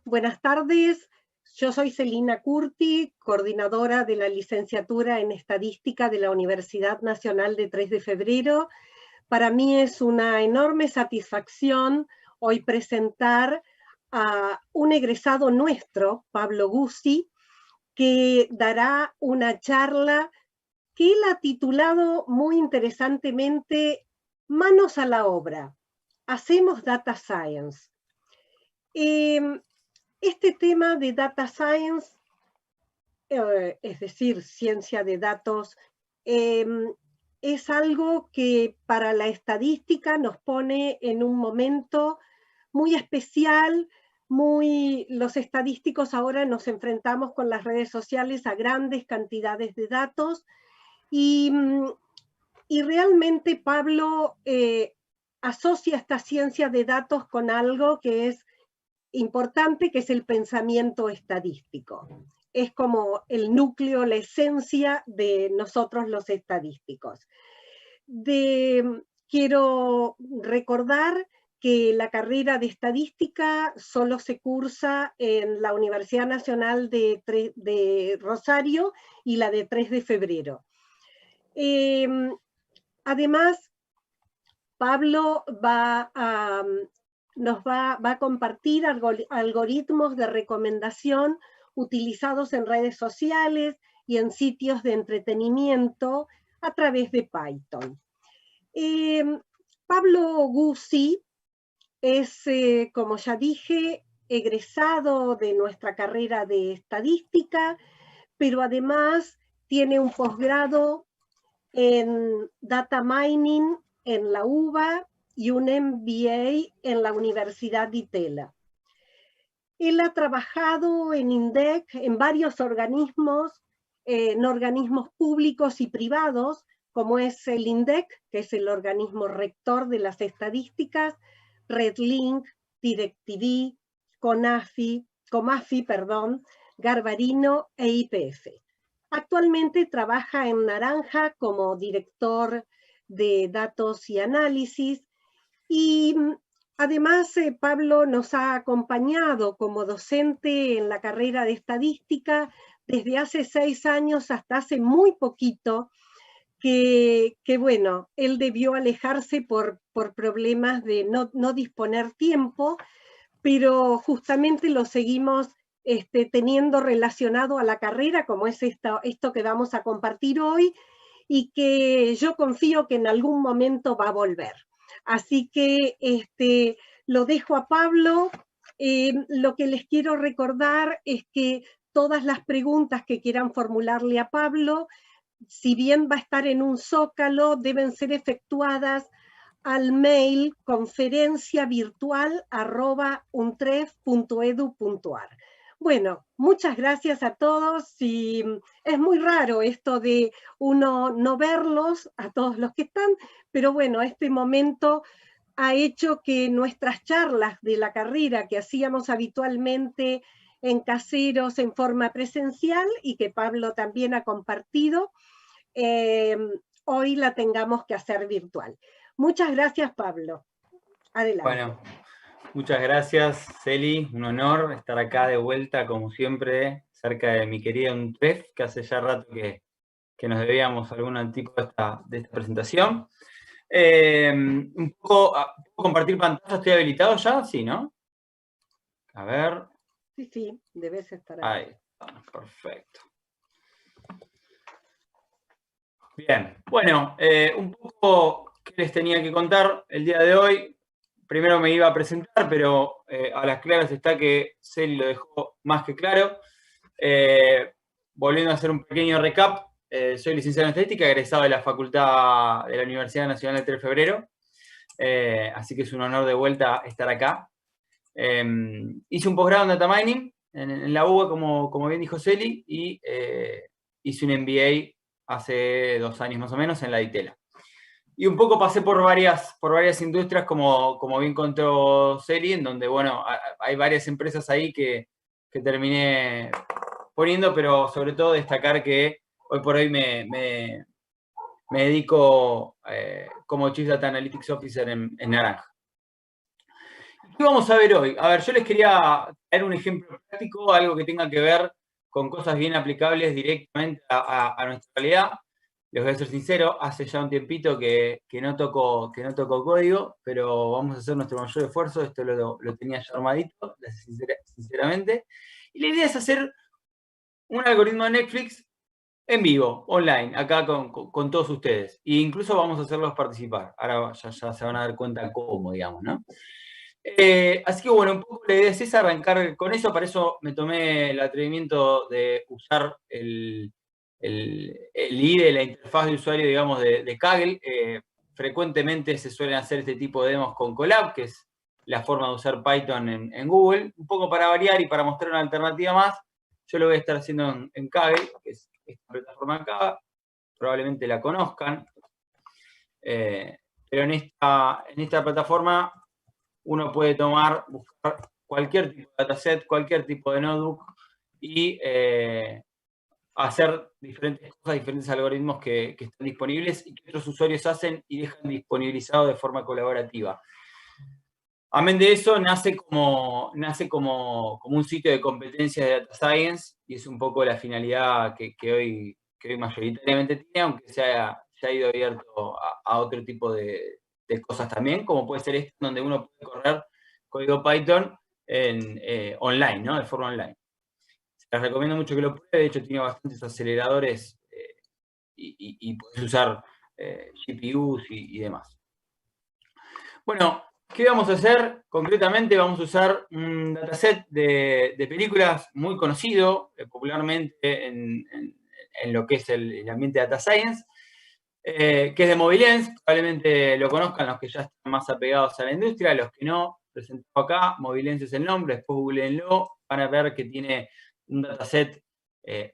Buenas tardes. Yo soy Celina Curti, coordinadora de la licenciatura en Estadística de la Universidad Nacional de 3 de Febrero. Para mí es una enorme satisfacción hoy presentar a un egresado nuestro, Pablo Guzzi, que dará una charla que él ha titulado muy interesantemente Manos a la obra. Hacemos Data Science. Este tema de Data Science, es decir, ciencia de datos, es algo que para la estadística nos pone en un momento muy especial. Los estadísticos ahora nos enfrentamos con las redes sociales a grandes cantidades de datos y realmente Pablo asocia esta ciencia de datos con algo que es importante, que es el pensamiento estadístico. Es como el núcleo, la esencia de nosotros los estadísticos. Quiero recordar que la carrera de estadística solo se cursa en la Universidad Nacional de Rosario y la de 3 de Febrero. Además, Pablo nos va a compartir algoritmos de recomendación utilizados en redes sociales y en sitios de entretenimiento a través de Python. Pablo Guzzi es, como ya dije, egresado de nuestra carrera de estadística, pero además tiene un posgrado en Data Mining en la UBA y un MBA en la Universidad de Itela. Él ha trabajado en INDEC, en varios organismos, en organismos públicos y privados, como es el INDEC, que es el organismo rector de las estadísticas, RedLink, DirecTV, Comafi, Garbarino e YPF. Actualmente trabaja en Naranja como director de datos y análisis, y además Pablo nos ha acompañado como docente en la carrera de estadística desde hace 6 años hasta hace muy poquito, que bueno, él debió alejarse por problemas de no disponer tiempo, pero justamente lo seguimos teniendo relacionado a la carrera, como es esto que vamos a compartir hoy, y que yo confío que en algún momento va a volver. Así que lo dejo a Pablo. Lo que les quiero recordar es que todas las preguntas que quieran formularle a Pablo, si bien va a estar en un zócalo, deben ser efectuadas al mail conferenciavirtual@untref.edu.ar. Bueno, muchas gracias a todos, y es muy raro esto de uno no verlos, a todos los que están, pero bueno, este momento ha hecho que nuestras charlas de la carrera que hacíamos habitualmente en Caseros en forma presencial y que Pablo también ha compartido, hoy la tengamos que hacer virtual. Muchas gracias, Pablo. Adelante. Bueno, muchas gracias, Celi. Un honor estar acá de vuelta, como siempre, cerca de mi querida UNTREF, que hace ya rato que nos debíamos algún tipo de esta presentación. Un poco compartir pantalla. ¿Estoy habilitado ya? Sí, ¿no? A ver. Sí, debes estar ahí. Ahí está, perfecto. Bien, bueno, un poco qué les tenía que contar el día de hoy. Primero me iba a presentar, pero a las claras está que Celi lo dejó más que claro. Volviendo a hacer un pequeño recap, soy licenciado en Estadística, egresado de la Facultad de la Universidad Nacional de 3 de Febrero, así que es un honor de vuelta estar acá. Hice un posgrado en Data Mining en la UBA, como bien dijo Celi, y hice un MBA hace 2 años más o menos en la Itela. Y un poco pasé por varias industrias, como bien contó Celi, en donde, bueno, hay varias empresas ahí que terminé poniendo, pero sobre todo destacar que hoy por hoy me dedico como Chief Data Analytics Officer en Naranja. ¿Qué vamos a ver hoy? A ver, yo les quería dar un ejemplo práctico, algo que tenga que ver con cosas bien aplicables directamente a nuestra realidad. Les voy a ser sincero, hace ya un tiempito que no toco código, pero vamos a hacer nuestro mayor esfuerzo. Esto lo tenía ya armadito, sinceramente. Y la idea es hacer un algoritmo de Netflix en vivo, online, acá con todos ustedes. E incluso vamos a hacerlos participar. Ahora ya se van a dar cuenta cómo, digamos, ¿no? Así que bueno, un poco la idea es esa, arrancar con eso. Para eso me tomé el atrevimiento de usar el IDE, la interfaz de usuario, digamos, de Kaggle. Frecuentemente se suelen hacer este tipo de demos con Colab, que es la forma de usar Python en Google. Un poco para variar y para mostrar una alternativa más, yo lo voy a estar haciendo en Kaggle, que es esta plataforma acá. Probablemente la conozcan. Pero en esta plataforma uno puede buscar cualquier tipo de dataset, cualquier tipo de notebook y hacer diferentes cosas, diferentes algoritmos que están disponibles y que otros usuarios hacen y dejan disponibilizado de forma colaborativa. Amén de eso, nace como un sitio de competencias de Data Science y es un poco la finalidad que hoy mayoritariamente tiene, aunque se ha ido abierto a otro tipo de cosas también, como puede ser esto, donde uno puede correr código Python online, ¿no? De forma online. Les recomiendo mucho que lo pruebe, de hecho tiene bastantes aceleradores y puedes usar GPUs y demás. Bueno, ¿qué vamos a hacer? Concretamente vamos a usar un dataset de películas muy conocido, popularmente en lo que es el ambiente de Data Science, que es de Mobilence. Probablemente lo conozcan los que ya están más apegados a la industria, los que no, presento acá, Mobilence es el nombre, después googleenlo, van a ver que tiene un dataset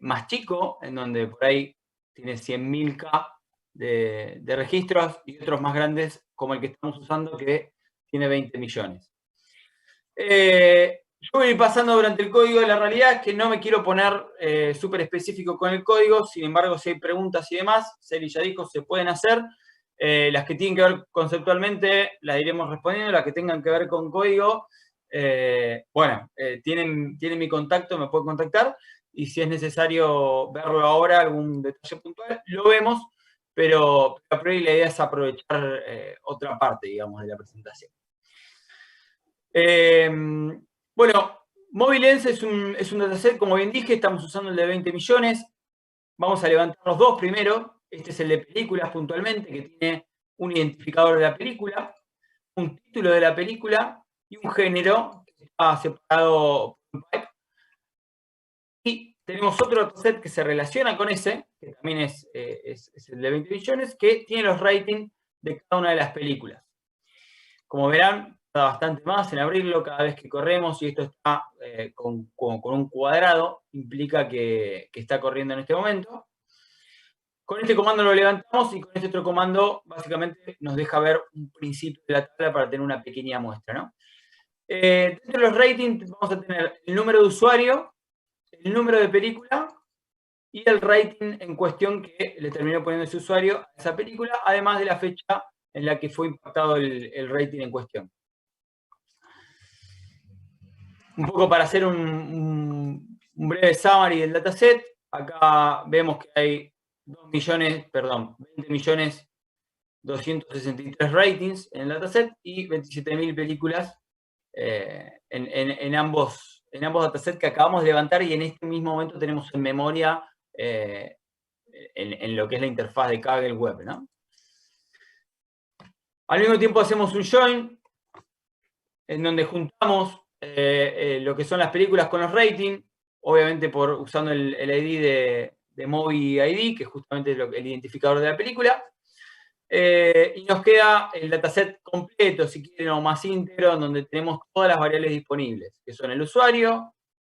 más chico, en donde por ahí tiene 100.000K de registros y otros más grandes como el que estamos usando que tiene 20 millones. Yo voy a ir pasando durante el código. La realidad es que no me quiero poner súper específico con el código, sin embargo si hay preguntas y demás, Celi ya dijo, se pueden hacer. Las que tienen que ver conceptualmente las iremos respondiendo, las que tengan que ver con código, tienen mi contacto, me pueden contactar y si es necesario verlo ahora, algún detalle puntual, lo vemos. Pero a priori la idea es aprovechar otra parte, digamos, de la presentación. Bueno, Mobilence es un dataset, como bien dije, estamos usando el de 20 millones. Vamos a levantar los dos primero. Este es el de películas puntualmente, que tiene un identificador de la película, un título de la película y un género que está separado por un pipe. Y tenemos otro dataset que se relaciona con ese, que también es el de 20 millones, que tiene los ratings de cada una de las películas. Como verán, tarda bastante más en abrirlo cada vez que corremos y esto está con un cuadrado, implica que está corriendo en este momento. Con este comando lo levantamos y con este otro comando básicamente nos deja ver un principio de la tabla para tener una pequeña muestra, ¿no? Dentro de los ratings vamos a tener el número de usuario, el número de película y el rating en cuestión que le terminó poniendo ese usuario a esa película, además de la fecha en la que fue impactado el rating en cuestión. Un poco para hacer un breve summary del dataset, acá vemos que hay 20.263 ratings en el dataset y 27.000 películas en ambos datasets que acabamos de levantar y en este mismo momento tenemos en memoria en lo que es la interfaz de Kaggle Web, ¿no? Al mismo tiempo hacemos un join en donde juntamos lo que son las películas con los ratings, obviamente usando el ID de Mobi ID, que es justamente el identificador de la película. Y nos queda el dataset completo, si quieren, o más íntegro, donde tenemos todas las variables disponibles, que son el usuario,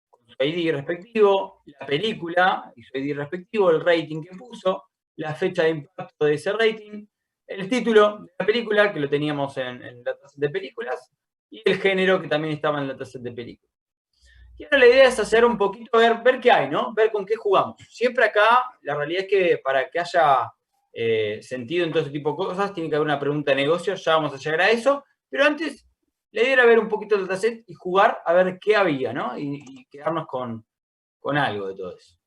con su ID respectivo, la película y su ID respectivo, el rating que puso, la fecha de impacto de ese rating, el título de la película, que lo teníamos en el dataset de películas, y el género, que también estaba en el dataset de películas. Y ahora la idea es hacer un poquito, ver qué hay, ¿no? Ver con qué jugamos. Siempre acá, la realidad es que para que haya sentido en todo este tipo de cosas, tiene que haber una pregunta de negocio, ya vamos a llegar a eso, pero antes la idea era ver un poquito el dataset y jugar a ver qué había, ¿no? Y quedarnos con algo de todo eso.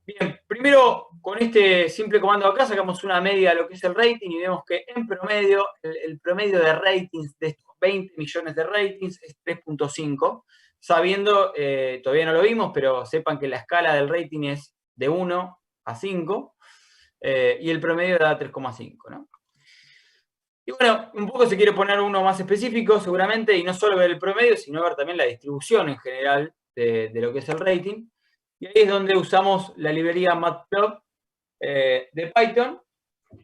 Bien, primero con este simple comando acá sacamos una media de lo que es el rating y vemos que en promedio, el promedio de ratings de estos 20 millones de ratings es 3.5. Sabiendo, todavía no lo vimos, pero sepan que la escala del rating es de 1 a 5 y el promedio da 3,5, ¿no? Y bueno, un poco se quiere poner uno más específico seguramente y no solo ver el promedio, sino ver también la distribución en general de lo que es el rating. Y ahí es donde usamos la librería Matplotlib de Python,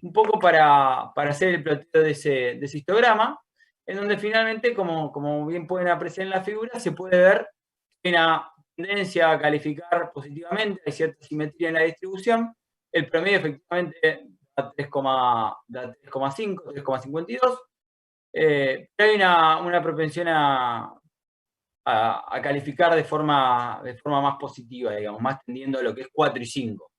un poco para hacer el ploteo de ese histograma, en donde finalmente, como bien pueden apreciar en la figura, se puede ver una tendencia a calificar positivamente, hay cierta simetría en la distribución. El promedio efectivamente da 3,5, 3,52, pero hay una propensión a calificar de forma más positiva, digamos, más tendiendo a lo que es 4 y 5.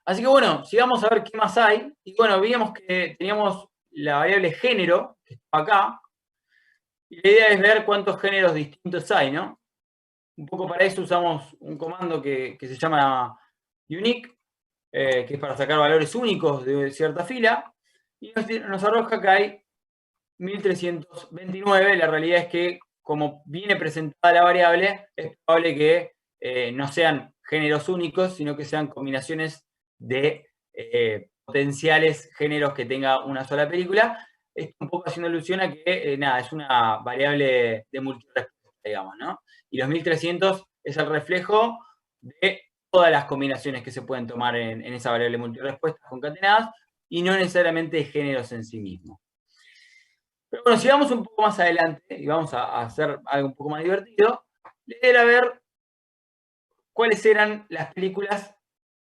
Así que bueno, sigamos a ver qué más hay. Y bueno, veíamos que teníamos la variable género, que está acá, y la idea es ver cuántos géneros distintos hay, ¿no? Un poco para eso usamos un comando que se llama unique, que es para sacar valores únicos de cierta fila, y nos arroja que hay 1329. La realidad es que, como viene presentada la variable, es probable que no sean géneros únicos, sino que sean combinaciones de potenciales géneros que tenga una sola película. Esto un poco haciendo alusión a que, nada, es una variable de multirespuesta, digamos, ¿no? Y los 1300 es el reflejo de todas las combinaciones que se pueden tomar en esa variable multirespuesta concatenadas, y no necesariamente de géneros en sí mismos. Pero bueno, si vamos un poco más adelante y vamos a hacer algo un poco más divertido, la idea era ver cuáles eran las películas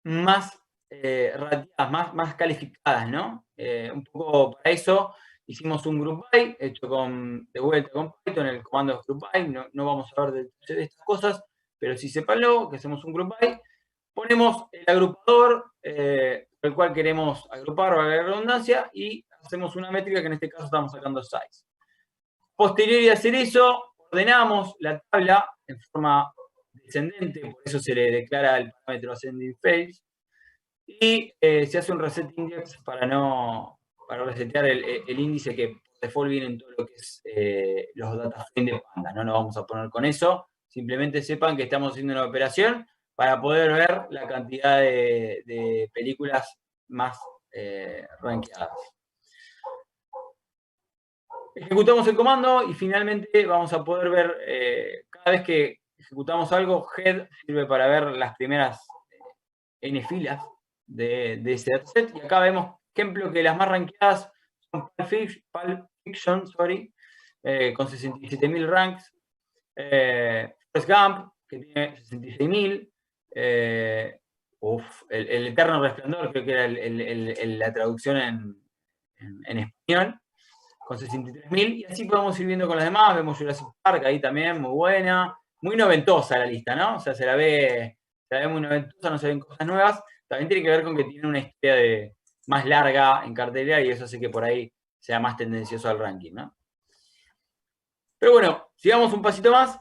más ratiadas, más calificadas, ¿no? Un poco para eso hicimos un group by, hecho de vuelta con Python, el comando group by. No vamos a ver de estas cosas, pero sí sépanlo, que hacemos un group by. Ponemos el agrupador por el cual queremos agrupar, valga la redundancia, y hacemos una métrica que en este caso estamos sacando size. Posterior a hacer eso, ordenamos la tabla en forma descendente, por eso se le declara el parámetro ascending phase, y se hace un reset index para resetear el índice que por default viene en todo lo que es los data frame de Panda. No nos vamos a poner con eso, simplemente sepan que estamos haciendo una operación para poder ver la cantidad de películas más rankeadas. Ejecutamos el comando y finalmente vamos a poder ver, cada vez que ejecutamos algo, head sirve para ver las primeras n filas de ese dataset. Y acá vemos, ejemplo, que las más rankeadas son Pulp Fiction, con 67.000 ranks. Forrest Gump, que tiene 66.000. El Eterno Resplandor, creo que era la traducción en español, con 63.000, y así podemos ir viendo con las demás. Vemos Jurassic Park ahí también, muy buena, muy noventosa la lista, ¿no? O sea, se la ve muy noventosa, no se ven cosas nuevas. También tiene que ver con que tiene una historia más larga en cartelera, y eso hace que por ahí sea más tendencioso al ranking, ¿no? Pero bueno, sigamos un pasito más.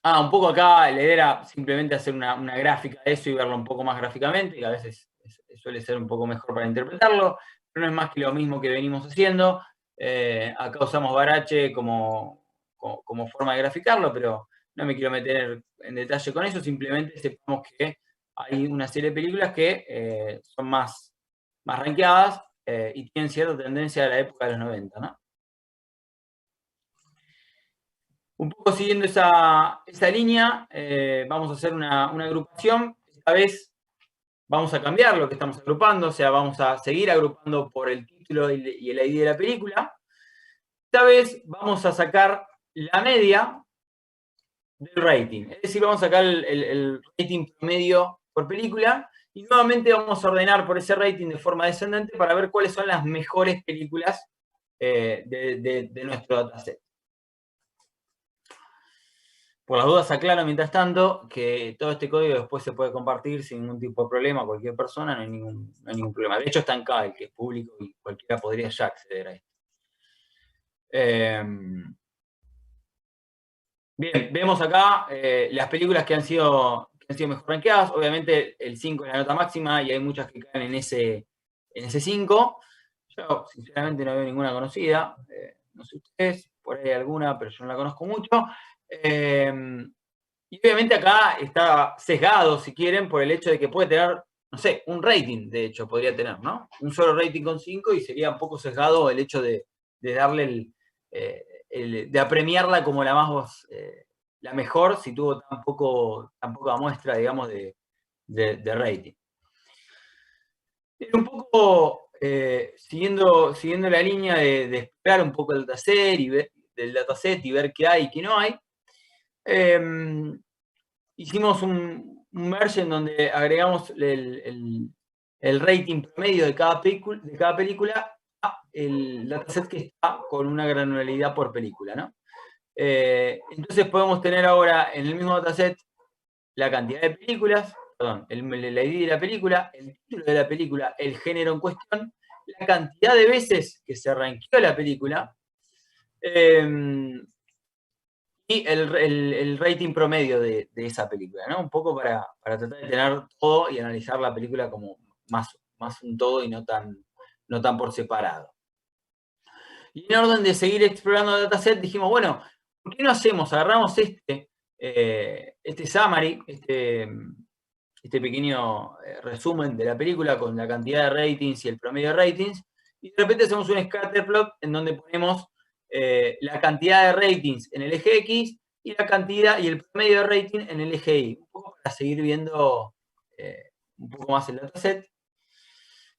Un poco acá la idea era simplemente hacer una gráfica de eso y verlo un poco más gráficamente, que a veces suele ser un poco mejor para interpretarlo, pero no es más que lo mismo que venimos haciendo. Acá usamos Barache como forma de graficarlo, pero no me quiero meter en detalle con eso, simplemente sepamos que hay una serie de películas que son más rankeadas y tienen cierta tendencia a la época de los 90, ¿no? Un poco siguiendo esa línea, vamos a hacer una agrupación. Esta vez vamos a cambiar lo que estamos agrupando, o sea, vamos a seguir agrupando por el título y el ID de la película. Esta vez vamos a sacar la media del rating, es decir, vamos a sacar el rating promedio por película, y nuevamente vamos a ordenar por ese rating de forma descendente para ver cuáles son las mejores películas de nuestro dataset. Por las dudas aclaro, mientras tanto, que todo este código después se puede compartir sin ningún tipo de problema a cualquier persona, no hay ningún problema. De hecho, está en Kaggle, que es público y cualquiera podría ya acceder a esto. Bien, vemos acá las películas que han sido mejor rankeadas. Obviamente el 5 es la nota máxima y hay muchas que caen en ese 5. Yo, sinceramente, no veo ninguna conocida. No sé ustedes, por ahí hay alguna, pero yo no la conozco mucho. Y obviamente acá está sesgado, si quieren, por el hecho de que puede tener, no sé, un rating, de hecho, podría tener, ¿no? Un solo rating con 5 y sería un poco sesgado el hecho de darle de apremiarla como la mejor si tuvo tan poca muestra, digamos, de rating. Un poco siguiendo la línea de explorar un poco el dataset y ver qué hay y qué no hay. Hicimos un merge en donde agregamos el rating promedio de cada película a el dataset que está con una granularidad por película, ¿no? Entonces podemos tener ahora en el mismo dataset la cantidad de películas, perdón, el ID de la película, el título de la película, el género en cuestión, la cantidad de veces que se rankeó la película, y el rating promedio de esa película, ¿no? Un poco para tratar de tener todo y analizar la película como más un todo y no tan por separado. Y en orden de seguir explorando el dataset, dijimos, bueno, ¿por qué no agarramos este summary, este pequeño resumen de la película con la cantidad de ratings y el promedio de ratings, y de repente hacemos un scatterplot en donde ponemos la cantidad de ratings en el eje X y la cantidad y el promedio de rating en el eje Y, un poco para seguir viendo un poco más el dataset.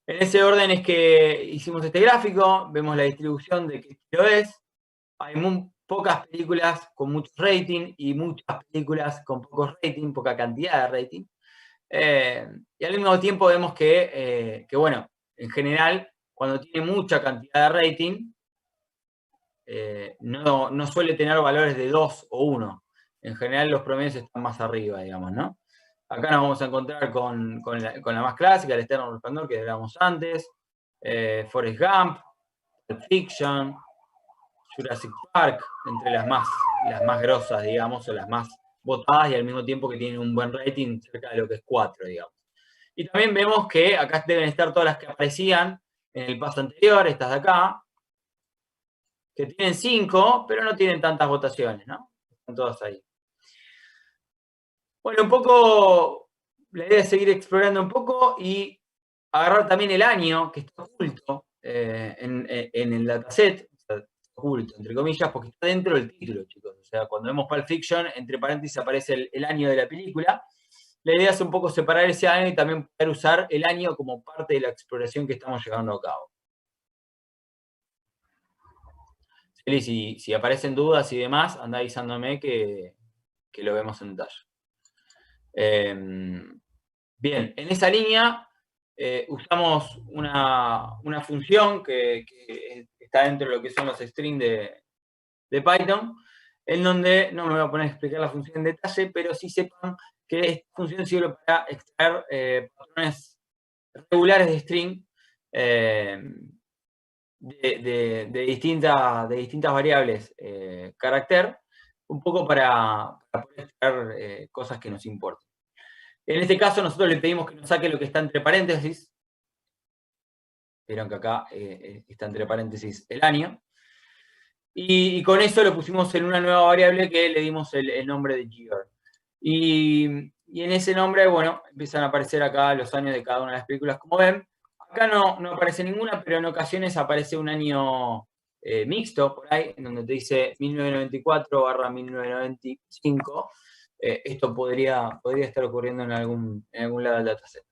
En ese orden es que hicimos este gráfico, vemos la distribución de qué estilo es. Hay muy pocas películas con mucho rating y muchas películas con pocos rating, poca cantidad de rating. Y al mismo tiempo vemos que, bueno, en general, cuando tiene mucha cantidad de rating, no suele tener valores de 2 o 1. En general los promedios están más arriba, digamos, ¿no? Acá nos vamos a encontrar con la más clásica, el Eterno Resplandor, que hablábamos antes, Forrest Gump, Pulp Fiction, Jurassic Park, entre las más grosas, digamos, o las más votadas, y al mismo tiempo que tienen un buen rating, cerca de lo que es 4, digamos. Y también vemos que acá deben estar todas las que aparecían en el paso anterior, estas de acá, que tienen 5, pero no tienen tantas votaciones, ¿no? Están todas ahí. Bueno, un poco, la idea es seguir explorando un poco y agarrar también el año que está oculto en el dataset, o sea, oculto, entre comillas, porque está dentro del título, chicos. O sea, cuando vemos Pulp Fiction, entre paréntesis aparece el año de la película. La idea es un poco separar ese año y también poder usar el año como parte de la exploración que estamos llevando a cabo. Si aparecen dudas y demás, anda avisándome que lo vemos en detalle. Bien, en esa línea usamos una función que está dentro de lo que son los strings de Python, en donde no me voy a poner a explicar la función en detalle, pero sí sepan que esta función sirve para extraer patrones regulares de string de distintas variables carácter, un poco para poder extraer cosas que nos importen. En este caso nosotros le pedimos que nos saque lo que está entre paréntesis. Vieron que acá está entre paréntesis el año. Y con eso lo pusimos en una nueva variable que le dimos el nombre de year. Y en ese nombre, bueno, empiezan a aparecer acá los años de cada una de las películas, como ven. Acá no aparece ninguna, pero en ocasiones aparece un año mixto por ahí, en donde te dice 1994/1995. Esto podría estar ocurriendo en algún lado del dataset.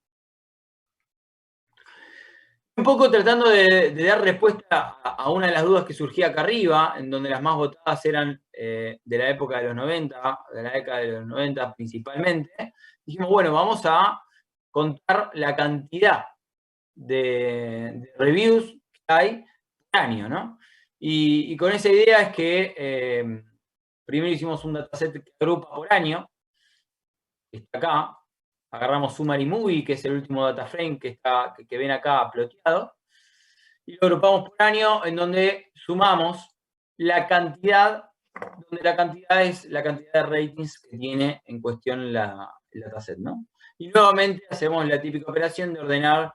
Un poco tratando de dar respuesta a una de las dudas que surgía acá arriba, en donde las más votadas eran de la época de los 90, de la década de los 90 principalmente, dijimos, bueno, vamos a contar la cantidad de reviews que hay por año, ¿no? Y con esa idea es que Primero hicimos un dataset que agrupa por año, que está acá. Agarramos Summary Movie, que es el último data frame que ven acá ploteado, y lo agrupamos por año, en donde sumamos la cantidad, donde la cantidad es la cantidad de ratings que tiene en cuestión el dataset, ¿no? Y nuevamente hacemos la típica operación de ordenar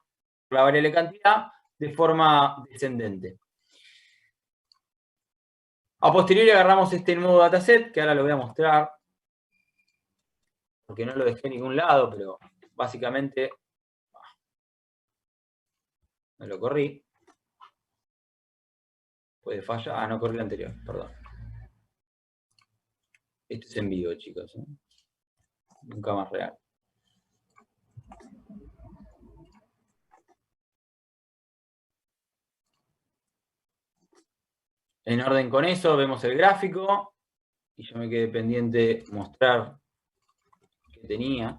la variable cantidad de forma descendente. A posteriori agarramos este nuevo dataset, que ahora lo voy a mostrar, porque no lo dejé en ningún lado, pero básicamente me lo corrí. Puede fallar. Ah, no corrí el anterior, perdón. Esto es en vivo, chicos, ¿eh? Nunca más real. En orden con eso, vemos el gráfico. Y yo me quedé pendiente mostrar que tenía.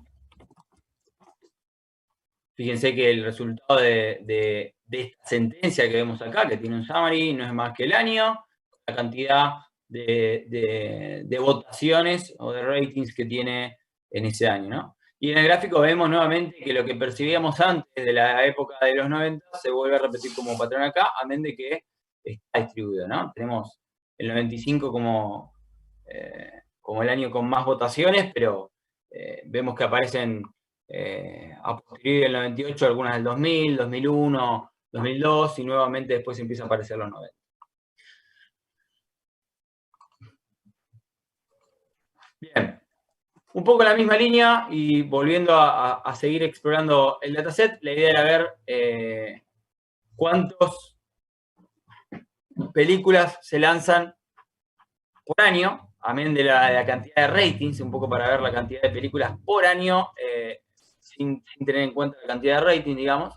Fíjense que el resultado de esta sentencia que vemos acá, que tiene un summary, no es más que el año, la cantidad de votaciones o de ratings que tiene en ese año, ¿no? Y en el gráfico vemos nuevamente que lo que percibíamos antes de la época de los 90 se vuelve a repetir como patrón acá, amén de que está distribuido, ¿no? Tenemos el 95 como el año con más votaciones, pero vemos que aparecen a posteriori del 98, algunas del 2000, 2001, 2002, y nuevamente después empieza a aparecer los 90. Bien, un poco en la misma línea y volviendo a seguir explorando el dataset, la idea era ver cuántas películas se lanzan por año, amén de la cantidad de ratings, un poco para ver la cantidad de películas por año, sin tener en cuenta la cantidad de rating, digamos.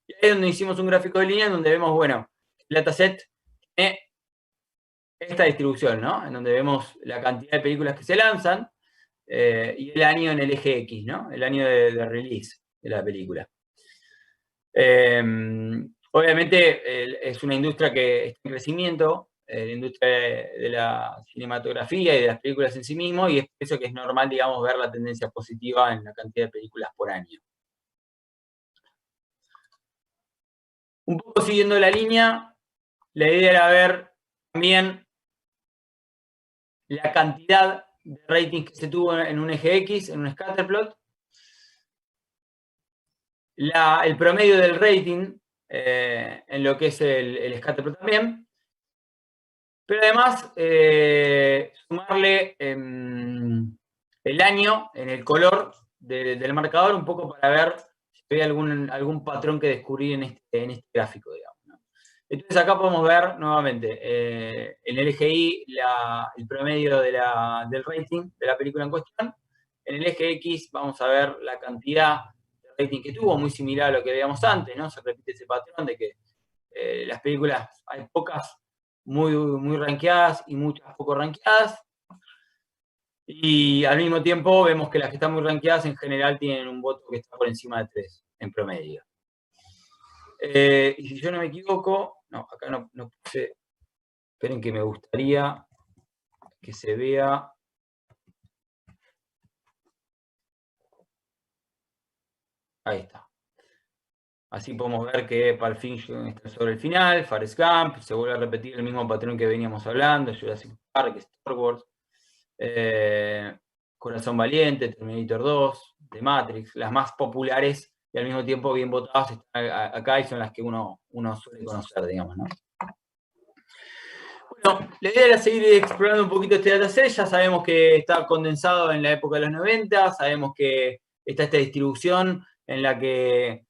Y ahí es donde hicimos un gráfico de línea donde vemos, bueno, el dataset tiene esta distribución, ¿no? En donde vemos la cantidad de películas que se lanzan y el año en el eje X, ¿no? El año de release de la película. Obviamente es una industria que está en crecimiento, la industria de la cinematografía y de las películas en sí mismo, y es por eso que es normal, digamos, ver la tendencia positiva en la cantidad de películas por año. Un poco siguiendo la línea, la idea era ver también la cantidad de ratings que se tuvo en un eje X, en un scatterplot, el promedio del rating en lo que es el scatterplot también, pero además sumarle el año en el color del marcador un poco para ver si hay algún patrón que descubrir en este gráfico, digamos, ¿no? Entonces acá podemos ver nuevamente en el eje Y el promedio del rating de la película en cuestión. En el eje X vamos a ver la cantidad de rating que tuvo, muy similar a lo que veíamos antes, ¿no? Se repite ese patrón de que las películas hay pocas muy rankeadas y muchas poco rankeadas. Y al mismo tiempo vemos que las que están muy rankeadas en general tienen un voto que está por encima de 3 en promedio. Y si yo no me equivoco, no, acá no puse, esperen que me gustaría que se vea. Ahí está. Así podemos ver que Pulp Fiction está sobre el final, Forrest Gump, se vuelve a repetir el mismo patrón que veníamos hablando, Jurassic Park, Star Wars, Corazón Valiente, Terminator 2, The Matrix, las más populares y al mismo tiempo bien votadas están acá y son las que uno suele conocer, digamos, ¿no? Bueno, la idea era seguir explorando un poquito este dataset. Ya sabemos que está condensado en la época de los 90, sabemos que está esta distribución en la que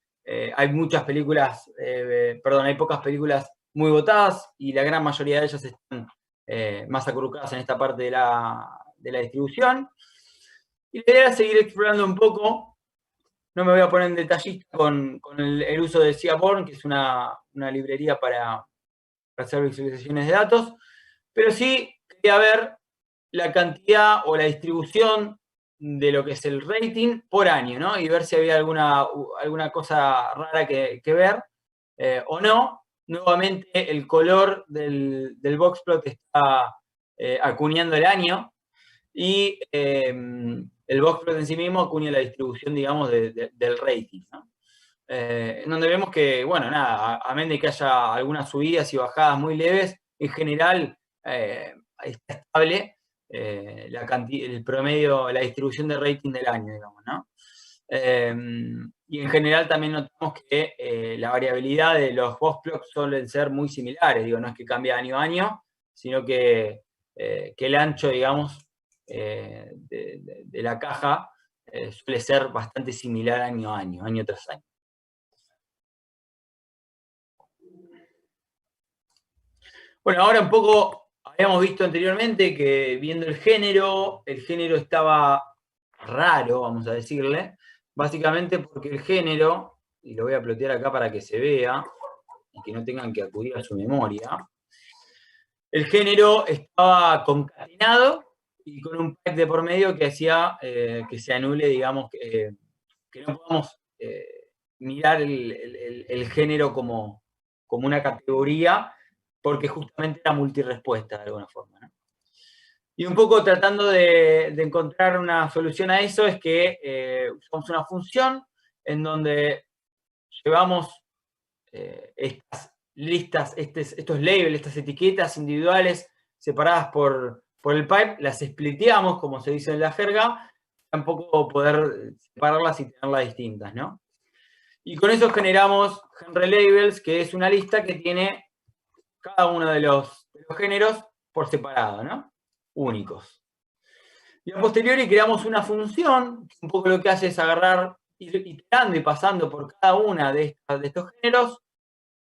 hay muchas películas, hay pocas películas muy votadas y la gran mayoría de ellas están más acurrucadas en esta parte de la distribución. Y la idea era seguir explorando un poco. No me voy a poner en detallista con el uso de Seaborn, que es una librería para hacer visualizaciones de datos, pero sí quería ver la cantidad o la distribución de lo que es el rating por año, ¿no? Y ver si había alguna cosa rara que ver o no. Nuevamente el color del boxplot está acuñando el año, y el box plot en sí mismo acuña la distribución, digamos, del rating, ¿no? En donde vemos que, bueno, nada, a menos de que haya algunas subidas y bajadas muy leves, en general está estable el promedio, la distribución de rating del año, digamos, ¿no? Y en general también notamos que la variabilidad de los box plots suelen ser muy similares, digo, no es que cambie año a año, sino que el ancho, digamos, de la caja suele ser bastante similar año a año, año tras año. Bueno, ahora un poco, habíamos visto anteriormente que viendo el género estaba raro, vamos a decirle, básicamente porque el género, y lo voy a plotear acá para que se vea, y que no tengan que acudir a su memoria, el género estaba concatenado y con un pack de por medio que hacía que se anule, digamos, que no podamos mirar el género como una categoría, porque justamente era multirespuesta de alguna forma, ¿no? Y un poco tratando de encontrar una solución a eso es que usamos una función en donde llevamos estas listas, estos labels, estas etiquetas individuales separadas por el pipe, las spliteamos, como se dice en la jerga, tampoco poder separarlas y tenerlas distintas, ¿no? Y con eso generamos genre labels, que es una lista que tiene cada uno de los géneros por separado, ¿no? Únicos. Y a posteriori creamos una función, que un poco lo que hace es agarrar, ir iterando y pasando por cada una de estos géneros,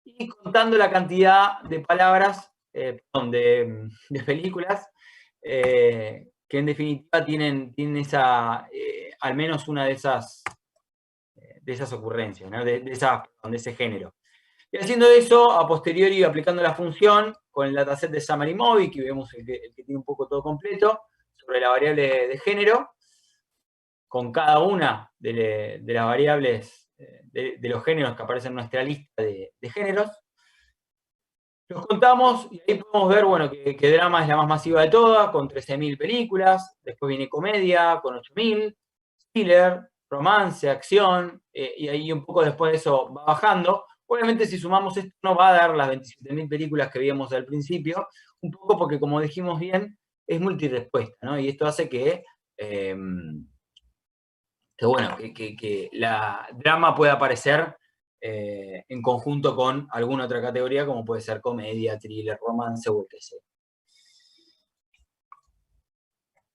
y contando la cantidad de palabras, de películas, que en definitiva tienen al menos una de esas ocurrencias, ¿no? de ese género. Y haciendo eso, a posteriori, aplicando la función con el dataset de Summary Movie, que vemos el que tiene un poco todo completo, sobre la variable de género, con cada una de las variables de los géneros que aparecen en nuestra lista de géneros. Los contamos y ahí podemos ver, bueno, que drama es la más masiva de todas, con 13.000 películas. Después viene comedia, con 8.000. Thriller, romance, acción, y ahí un poco después de eso va bajando. Obviamente si sumamos esto no va a dar las 27.000 películas que vimos al principio, un poco porque como dijimos bien, es multirespuesta, ¿no? Y esto hace que bueno, que la drama pueda aparecer en conjunto con alguna otra categoría, como puede ser comedia, thriller, romance o el que sea.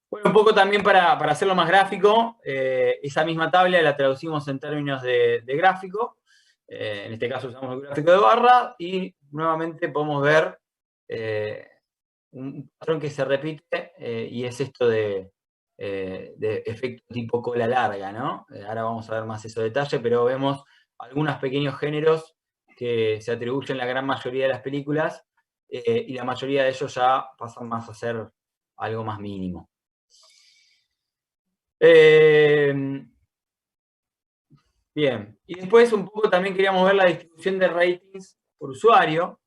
Bueno, un poco también para hacerlo más gráfico, esa misma tabla la traducimos en términos de gráfico. En este caso usamos el gráfico de barra y nuevamente podemos ver un patrón que se repite y es esto de efecto tipo cola larga, ¿no? Ahora vamos a ver más ese detalle, pero vemos algunos pequeños géneros que se atribuyen la gran mayoría de las películas y la mayoría de ellos ya pasan más a ser algo más mínimo. Bien, y después un poco también queríamos ver la distribución de ratings por usuario.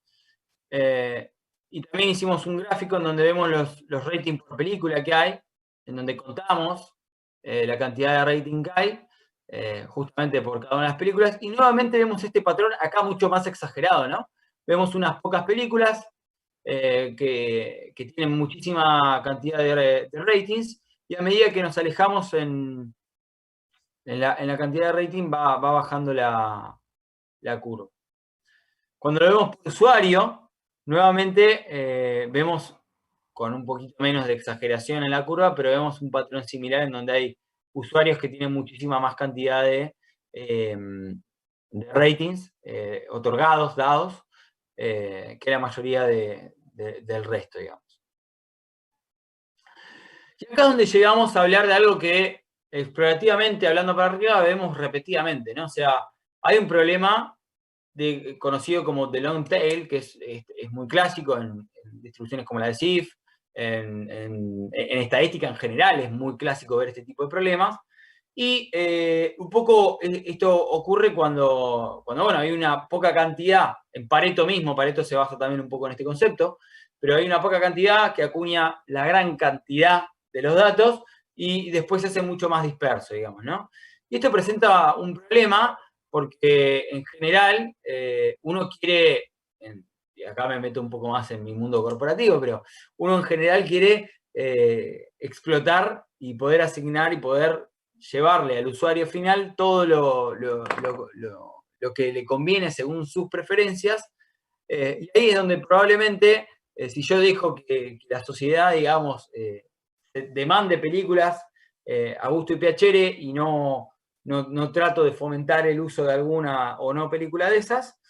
Y también hicimos un gráfico en donde vemos los ratings por película que hay, en donde contamos la cantidad de rating que hay, justamente por cada una de las películas. Y nuevamente vemos este patrón acá mucho más exagerado, ¿no? Vemos unas pocas películas que tienen muchísima cantidad de ratings, y a medida que nos alejamos en la cantidad de rating va bajando la curva. Cuando lo vemos por usuario, nuevamente vemos con un poquito menos de exageración en la curva, pero vemos un patrón similar en donde hay usuarios que tienen muchísima más cantidad de ratings otorgados, dados, que la mayoría del resto, digamos. Y acá es donde llegamos a hablar de algo que explorativamente, hablando para arriba, vemos repetidamente, ¿no? O sea, hay un problema conocido como the long tail, que es muy clásico en distribuciones como la de SIF, en estadística en general es muy clásico ver este tipo de problemas. Y un poco esto ocurre cuando bueno, hay una poca cantidad, en Pareto mismo, Pareto se basa también un poco en este concepto, pero hay una poca cantidad que acuña la gran cantidad de los datos y después se hace mucho más disperso, digamos, ¿no? Y esto presenta un problema porque en general uno quiere, y acá me meto un poco más en mi mundo corporativo, pero uno en general quiere explotar y poder asignar y poder llevarle al usuario final todo lo que le conviene según sus preferencias. Y ahí es donde probablemente, si yo dejo que la sociedad, digamos, demande películas a gusto y piacere y no trato de fomentar el uso de alguna o no película de esas,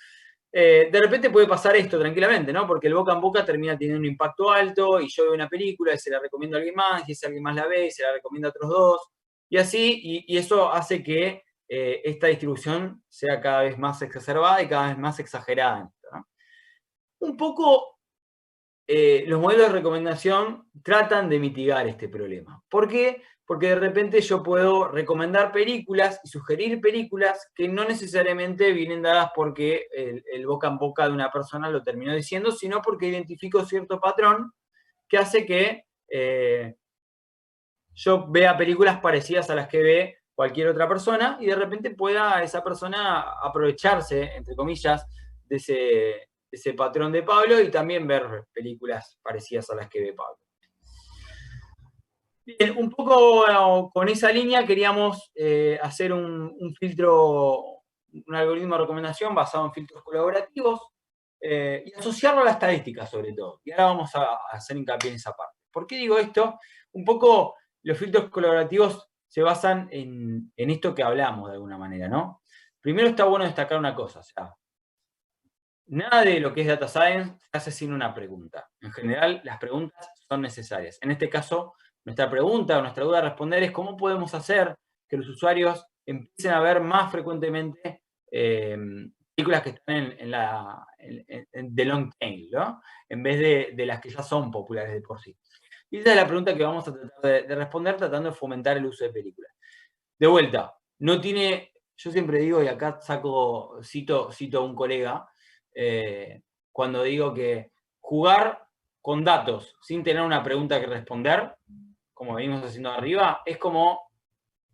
de repente puede pasar esto tranquilamente, ¿no? Porque el boca en boca termina teniendo un impacto alto y yo veo una película y se la recomiendo a alguien más y ese alguien más la ve y se la recomienda a otros dos y así, y eso hace que esta distribución sea cada vez más exacerbada y cada vez más exagerada, ¿no? Un poco los modelos de recomendación tratan de mitigar este problema. ¿Por qué? Porque de repente yo puedo recomendar películas y sugerir películas que no necesariamente vienen dadas porque el boca en boca de una persona lo terminó diciendo, sino porque identifico cierto patrón que hace que yo vea películas parecidas a las que ve cualquier otra persona y de repente pueda esa persona aprovecharse, entre comillas, de ese patrón de Pablo y también ver películas parecidas a las que ve Pablo. Bien, un poco con esa línea queríamos hacer un filtro, un algoritmo de recomendación basado en filtros colaborativos y asociarlo a la estadística sobre todo. Y ahora vamos a hacer hincapié en esa parte. ¿Por qué digo esto? Un poco los filtros colaborativos se basan en esto que hablamos de alguna manera, ¿no? Primero está bueno destacar una cosa, o sea, nada de lo que es data science se hace sin una pregunta. En general, las preguntas son necesarias. En este caso, nuestra pregunta o nuestra duda a responder es cómo podemos hacer que los usuarios empiecen a ver más frecuentemente películas que están en the long tail, ¿no? En vez de las que ya son populares de por sí. Y esa es la pregunta que vamos a tratar de responder tratando de fomentar el uso de películas. De vuelta, no tiene, yo siempre digo, y acá cito a un colega, cuando digo que jugar con datos sin tener una pregunta que responder, como venimos haciendo arriba, es como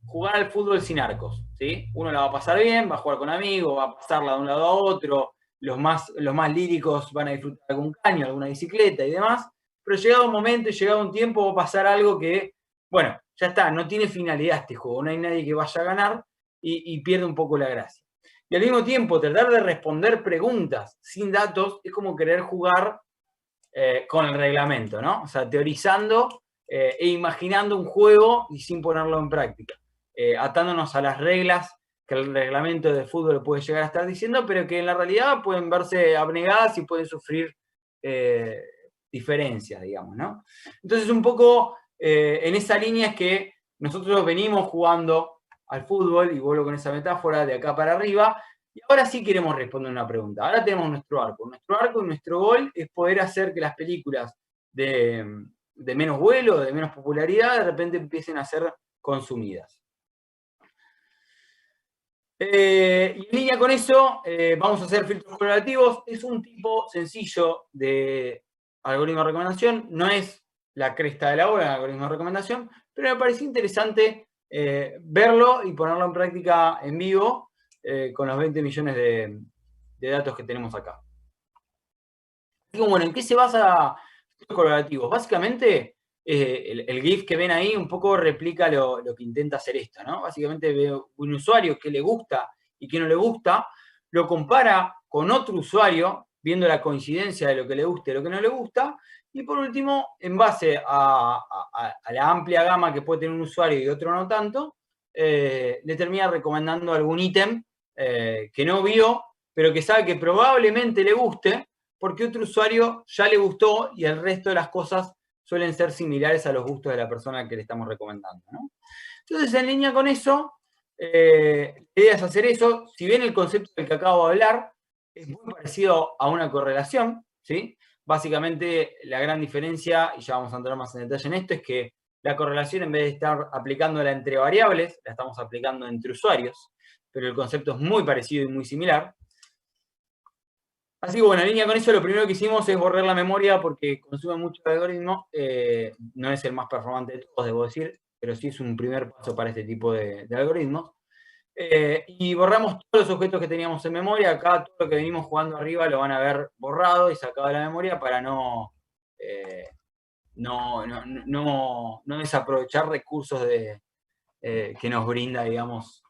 jugar al fútbol sin arcos, ¿sí? Uno la va a pasar bien, va a jugar con amigos, va a pasarla de un lado a otro, los más líricos van a disfrutar de algún caño, alguna bicicleta y demás, pero llegado un momento y llegado un tiempo va a pasar algo que, bueno, ya está, no tiene finalidad este juego, no hay nadie que vaya a ganar y pierde un poco la gracia. Y al mismo tiempo, tratar de responder preguntas sin datos es como querer jugar con el reglamento, ¿no? O sea, teorizando e imaginando un juego y sin ponerlo en práctica. Atándonos a las reglas que el reglamento de fútbol puede llegar a estar diciendo, pero que en la realidad pueden verse abnegadas y pueden sufrir diferencias, digamos, ¿no? Entonces, un poco en esa línea es que nosotros venimos jugando al fútbol, y vuelvo con esa metáfora, de acá para arriba, y ahora sí queremos responder una pregunta. Ahora tenemos nuestro arco. Nuestro arco y nuestro gol es poder hacer que las películas de menos vuelo, de menos popularidad, de repente empiecen a ser consumidas. Y en línea con eso, vamos a hacer filtros colaborativos. Es un tipo sencillo de algoritmo de recomendación. No es la cresta de la ola el algoritmo de recomendación, pero me pareció interesante verlo y ponerlo en práctica en vivo con los 20 millones de datos que tenemos acá. Digo, bueno, ¿en qué se basa filtros colaborativos? Básicamente, el GIF que ven ahí un poco replica lo que intenta hacer esto, ¿no? Básicamente veo un usuario que le gusta y que no le gusta, lo compara con otro usuario, viendo la coincidencia de lo que le gusta y lo que no le gusta, y por último, en base a la amplia gama que puede tener un usuario y otro no tanto, le termina recomendando algún ítem que no vio, pero que sabe que probablemente le guste, porque otro usuario ya le gustó y el resto de las cosas suelen ser similares a los gustos de la persona que le estamos recomendando, ¿no? Entonces, en línea con eso, la idea es hacer eso. Si bien el concepto del que acabo de hablar es muy parecido a una correlación, ¿sí? Básicamente, la gran diferencia, y ya vamos a entrar más en detalle en esto, es que la correlación, en vez de estar aplicándola entre variables, la estamos aplicando entre usuarios, pero el concepto es muy parecido y muy similar. Así que bueno, en línea con eso, lo primero que hicimos es borrar la memoria porque consume mucho el algoritmo. No es el más performante de todos, debo decir, pero sí es un primer paso para este tipo de algoritmos. Y borramos todos los objetos que teníamos en memoria. Acá todo lo que venimos jugando arriba lo van a ver borrado y sacado de la memoria para no desaprovechar recursos que nos brinda, digamos,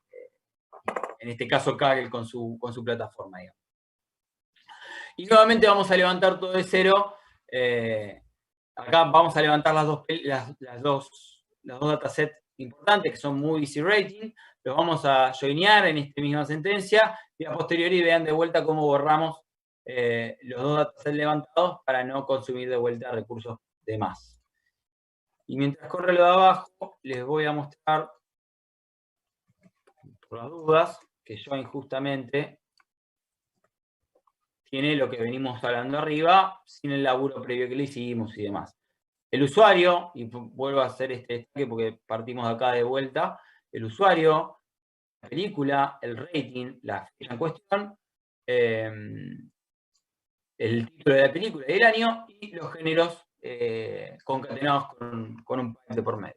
en este caso Kaggle con su plataforma, digamos. Y nuevamente vamos a levantar todo de cero. Acá vamos a levantar las dos datasets importantes que son Movies y Rating. Los vamos a joinear en esta misma sentencia y a posteriori vean de vuelta cómo borramos los dos datasets levantados para no consumir de vuelta recursos de más. Y mientras corre lo de abajo, les voy a mostrar, por las dudas, que join justamente tiene lo que venimos hablando arriba, sin el laburo previo que le hicimos y demás. El usuario, y vuelvo a hacer este destaque porque partimos de acá de vuelta, el usuario, la película, el rating, la fecha en cuestión, el título de la película y el año, y los géneros concatenados con un pipe de por medio.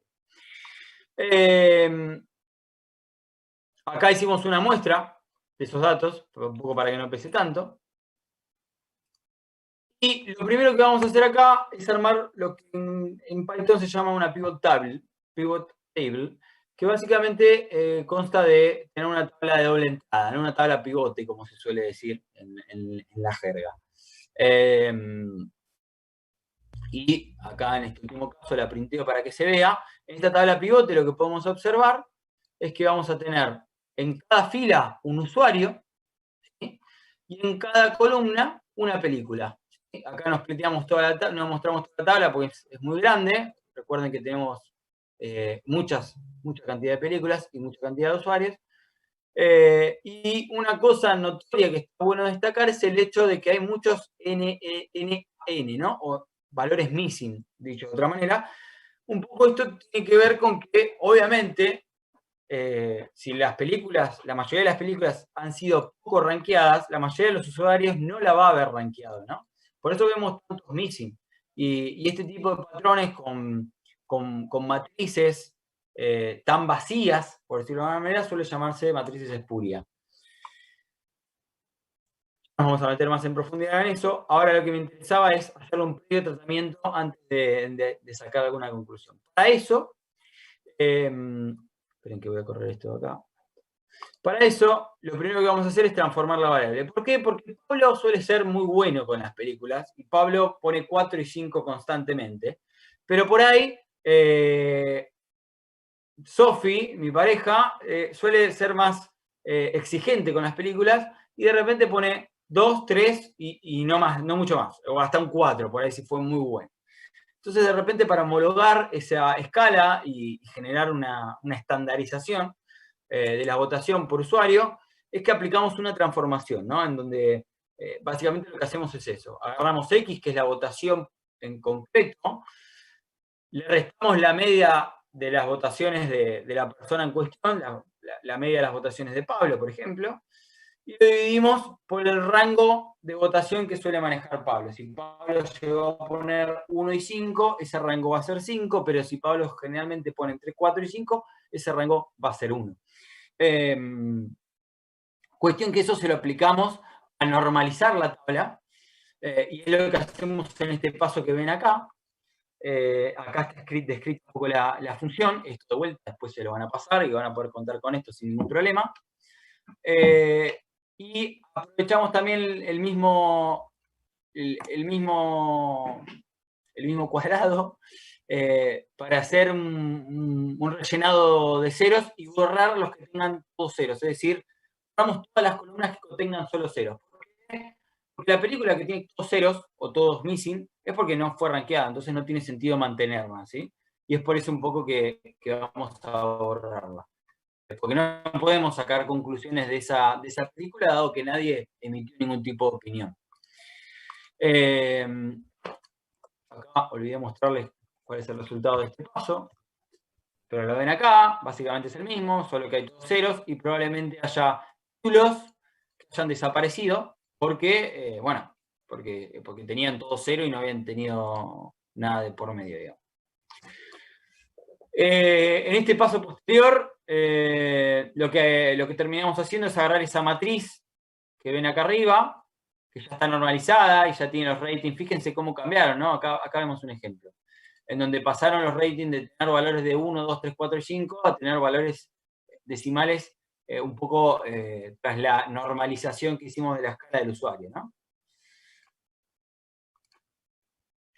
Acá hicimos una muestra de esos datos, un poco para que no pese tanto. Y lo primero que vamos a hacer acá es armar lo que en Python se llama una pivot table, que básicamente consta de tener una tabla de doble entrada, ¿no? Una tabla pivote, como se suele decir en la jerga. Y acá en este último caso la printeo para que se vea. En esta tabla pivote lo que podemos observar es que vamos a tener en cada fila un usuario, ¿sí? Y en cada columna una película. Acá nos planteamos nos mostramos toda la tabla porque es muy grande. Recuerden que tenemos mucha cantidad de películas y mucha cantidad de usuarios. Y una cosa notoria que está bueno destacar es el hecho de que hay muchos N, ¿no? O valores missing, dicho de otra manera. Un poco esto tiene que ver con que, obviamente, si la mayoría de las películas han sido poco rankeadas, la mayoría de los usuarios no la va a haber rankeado, ¿no? Por eso vemos tantos missing. Y este tipo de patrones con matrices tan vacías, por decirlo de alguna manera, suele llamarse matrices espuria. Nos vamos a meter más en profundidad en eso. Ahora lo que me interesaba es hacer un previo tratamiento antes de sacar alguna conclusión. Para eso, esperen que voy a correr esto de acá. Para eso, lo primero que vamos a hacer es transformar la variable. ¿Por qué? Porque Pablo suele ser muy bueno con las películas y Pablo pone 4 y 5 constantemente. Pero por ahí, Sophie, mi pareja, suele ser más exigente con las películas y de repente pone 2, 3 y no más, no mucho más. O hasta un 4, por ahí si fue muy bueno. Entonces, de repente, para homologar esa escala y generar una estandarización de la votación por usuario, es que aplicamos una transformación, ¿no? En donde básicamente lo que hacemos es eso. Agarramos X, que es la votación en concreto, le restamos la media de las votaciones de la persona en cuestión, la media de las votaciones de Pablo, por ejemplo, y lo dividimos por el rango de votación que suele manejar Pablo. Si Pablo llegó a poner 1 y 5, ese rango va a ser 5, pero si Pablo generalmente pone entre 4 y 5, ese rango va a ser 1. Cuestión que eso se lo aplicamos a normalizar la tabla, y es lo que hacemos en este paso que ven acá. Acá está descrita un poco la función, esto de vuelta después se lo van a pasar y van a poder contar con esto sin ningún problema. Y aprovechamos también el mismo cuadrado para hacer un rellenado de ceros y borrar los que tengan todos ceros. Es decir, borramos todas las columnas que contengan solo ceros. ¿Por qué? Porque la película que tiene todos ceros o todos missing es porque no fue rankeada, entonces no tiene sentido mantenerla, ¿sí? Y es por eso un poco que vamos a borrarla. Porque no podemos sacar conclusiones de esa película, dado que nadie emitió ningún tipo de opinión. Acá olvidé mostrarles cuál es el resultado de este paso, pero lo ven acá, básicamente es el mismo, solo que hay todos ceros y probablemente haya títulos que hayan desaparecido porque, bueno, porque tenían todo cero y no habían tenido nada de por medio, digamos. En este paso posterior, lo que terminamos haciendo es agarrar esa matriz que ven acá arriba, que ya está normalizada y ya tiene los ratings. Fíjense cómo cambiaron, ¿no? Acá vemos un ejemplo, en donde pasaron los ratings de tener valores de 1, 2, 3, 4 y 5 a tener valores decimales un poco tras la normalización que hicimos de la escala del usuario, ¿no?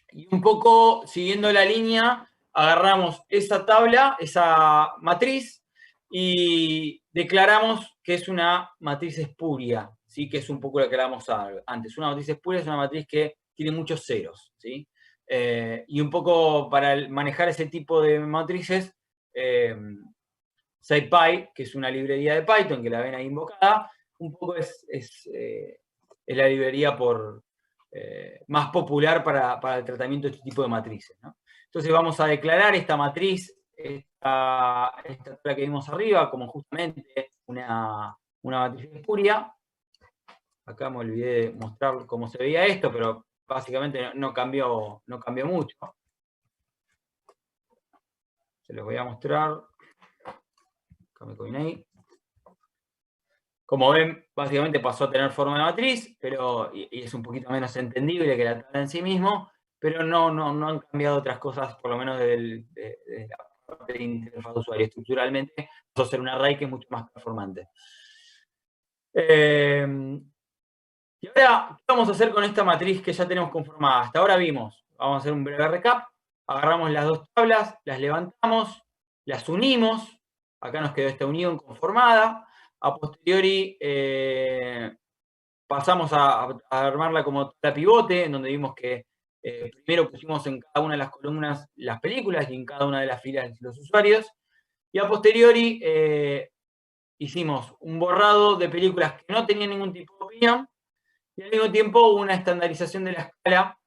Y un poco siguiendo la línea, agarramos esa tabla, esa matriz, y declaramos que es una matriz espuria, ¿sí? Que es un poco lo que hablamos antes. Una matriz espuria es una matriz que tiene muchos ceros, ¿sí? Y un poco para manejar ese tipo de matrices, SciPy, que es una librería de Python, que la ven ahí invocada, un poco es la librería más popular para el tratamiento de este tipo de matrices, ¿no? Entonces vamos a declarar esta matriz, esta tabla que vimos arriba, como justamente una matriz espuria. Acá me olvidé de mostrar cómo se veía esto, pero básicamente no cambió mucho. Se los voy a mostrar. Acá me coordiné. Como ven, básicamente pasó a tener forma de matriz, y es un poquito menos entendible que la tabla en sí mismo, pero no han cambiado otras cosas, por lo menos de la parte de interfaz de usuario. Estructuralmente, pasó a ser un array que es mucho más performante. Y ahora, ¿qué vamos a hacer con esta matriz que ya tenemos conformada? Hasta ahora vimos, vamos a hacer un breve recap, agarramos las dos tablas, las levantamos, las unimos, acá nos quedó esta unión conformada. A posteriori pasamos a armarla como tabla pivote, en donde vimos que primero pusimos en cada una de las columnas las películas y en cada una de las filas los usuarios. Y a posteriori hicimos un borrado de películas que no tenían ningún tipo de opinión y al mismo tiempo una estandarización de la escala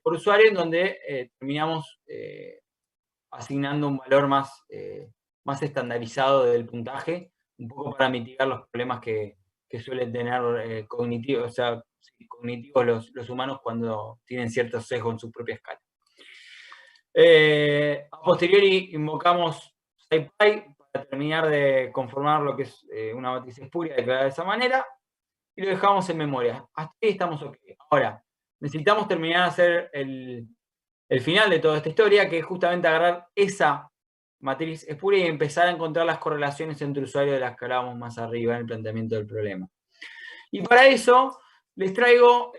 por usuario, en donde terminamos asignando un valor más estandarizado del puntaje, un poco para mitigar los problemas que suelen tener cognitivos los humanos cuando tienen cierto sesgo en su propia escala. A posteriori invocamos SciPy para terminar de conformar lo que es una matriz espuria declarada de esa manera, y lo dejamos en memoria. Hasta ahí estamos ok. Ahora, necesitamos terminar de hacer el final de toda esta historia, que es justamente agarrar esa matriz espuria y empezar a encontrar las correlaciones entre usuarios de las que hablábamos más arriba en el planteamiento del problema. Y para eso les traigo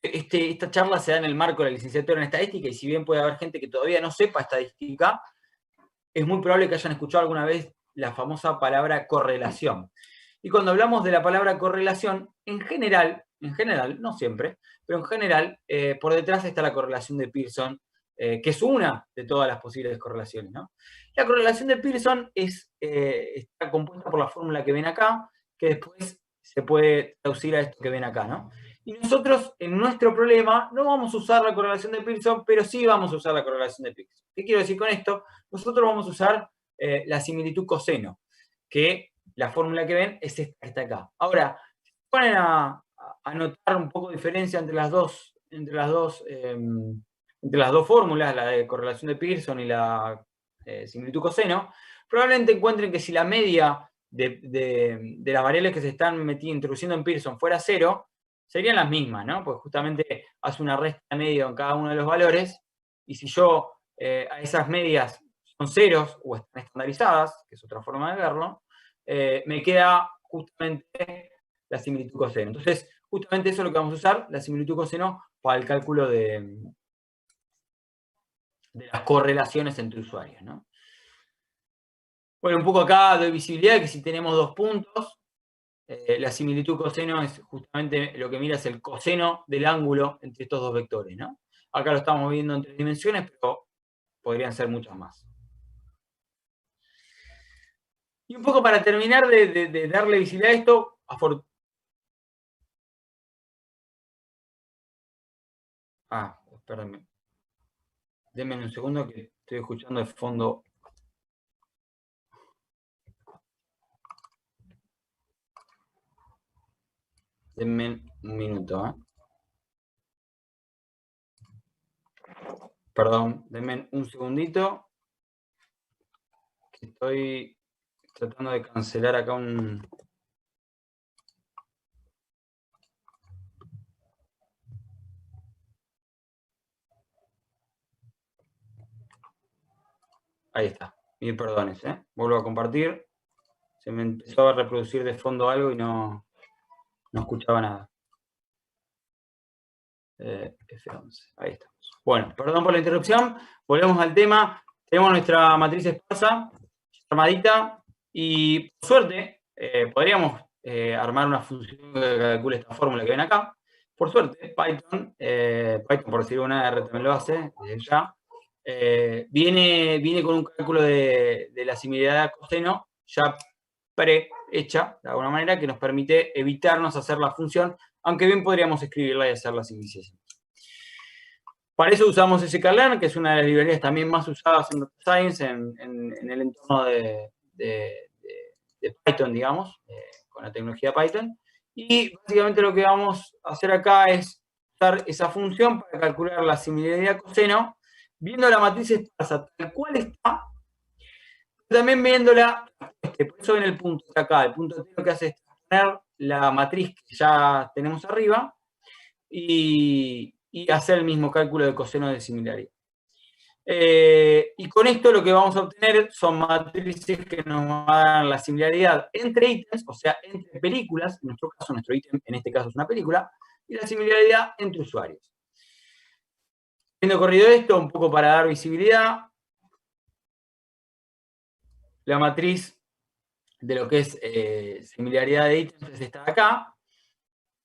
esta charla se da en el marco de la licenciatura en estadística, y si bien puede haber gente que todavía no sepa estadística, es muy probable que hayan escuchado alguna vez la famosa palabra correlación. Y cuando hablamos de la palabra correlación, en general, no siempre, pero en general, por detrás está la correlación de Pearson, que es una de todas las posibles correlaciones, ¿no? La correlación de Pearson está compuesta por la fórmula que ven acá, que después se puede traducir a esto que ven acá, ¿no? Y nosotros, en nuestro problema, no vamos a usar la correlación de Pearson, pero sí vamos a usar la correlación de Pearson. ¿Qué quiero decir con esto? Nosotros vamos a usar la similitud coseno, que la fórmula que ven es esta que está acá. Ahora, si ponen a notar un poco de diferencia entre las dos fórmulas, la de correlación de Pearson y la similitud coseno, probablemente encuentren que si la media de las variables que se están introduciendo en Pearson fuera 0, serían las mismas, ¿no? Porque justamente hace una resta media en cada uno de los valores, y si yo a esas medias son ceros o están estandarizadas, que es otra forma de verlo, me queda justamente la similitud coseno. Entonces, justamente eso es lo que vamos a usar, la similitud coseno, para el cálculo de las correlaciones entre usuarios, ¿no? Bueno, un poco acá doy visibilidad de que si tenemos dos puntos, la similitud coseno es justamente lo que mira es el coseno del ángulo entre estos dos vectores, ¿no? Acá lo estamos viendo en 3 dimensiones, pero podrían ser muchas más. Y un poco para terminar de darle visibilidad a esto, espérenme. Denme un segundo que estoy escuchando de fondo. Denme un minuto, ¿eh? Perdón, denme un segundito. Que estoy tratando de cancelar acá un... Ahí está. Mil perdones, ¿eh? Vuelvo a compartir. Se me empezó a reproducir de fondo algo y no escuchaba nada. F11. Ahí estamos. Bueno, perdón por la interrupción. Volvemos al tema. Tenemos nuestra matriz esparsa armadita y por suerte podríamos armar una función que calcule esta fórmula que ven acá. Por suerte, Python, por decir una R también lo hace, desde ya, viene con un cálculo de la similaridad de coseno ya prehecha, de alguna manera, que nos permite evitarnos hacer la función, aunque bien podríamos escribirla y hacerla si quisiésemos. Para eso usamos sklearn, que es una de las librerías también más usadas en Data Science, en el entorno de Python, digamos, con la tecnología Python. Y básicamente lo que vamos a hacer acá es usar esa función para calcular la similaridad coseno, viendo la matriz esparsa tal cual está, también viéndola, por eso en el punto de acá, el punto T lo que hace es poner la matriz que ya tenemos arriba y hacer el mismo cálculo de coseno de similaridad. Y con esto lo que vamos a obtener son matrices que nos van a dar la similaridad entre ítems, o sea, entre películas, en nuestro caso, nuestro ítem en este caso es una película, y la similaridad entre usuarios. Habiendo corrido esto, un poco para dar visibilidad, la matriz de lo que es similaridad de ítems es esta de acá,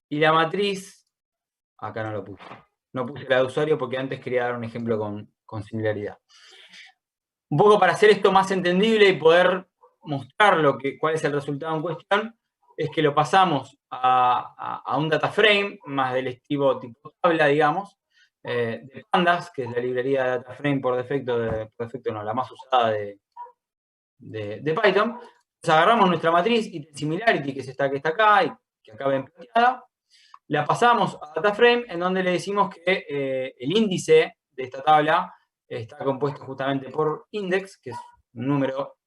y la matriz, acá no lo puse, no puse la de usuario porque antes quería dar un ejemplo con similaridad. Un poco para hacer esto más entendible y poder mostrar cuál es el resultado en cuestión, es que lo pasamos a un data frame, más del estilo tipo tabla, digamos, de Pandas, que es la librería de data frame por defecto, la más usada de Python. Entonces agarramos nuestra matriz similarity, que es esta que está acá y que acá ven planteada, la pasamos a data frame, en donde le decimos que el índice de esta tabla está compuesto justamente por index, que es un número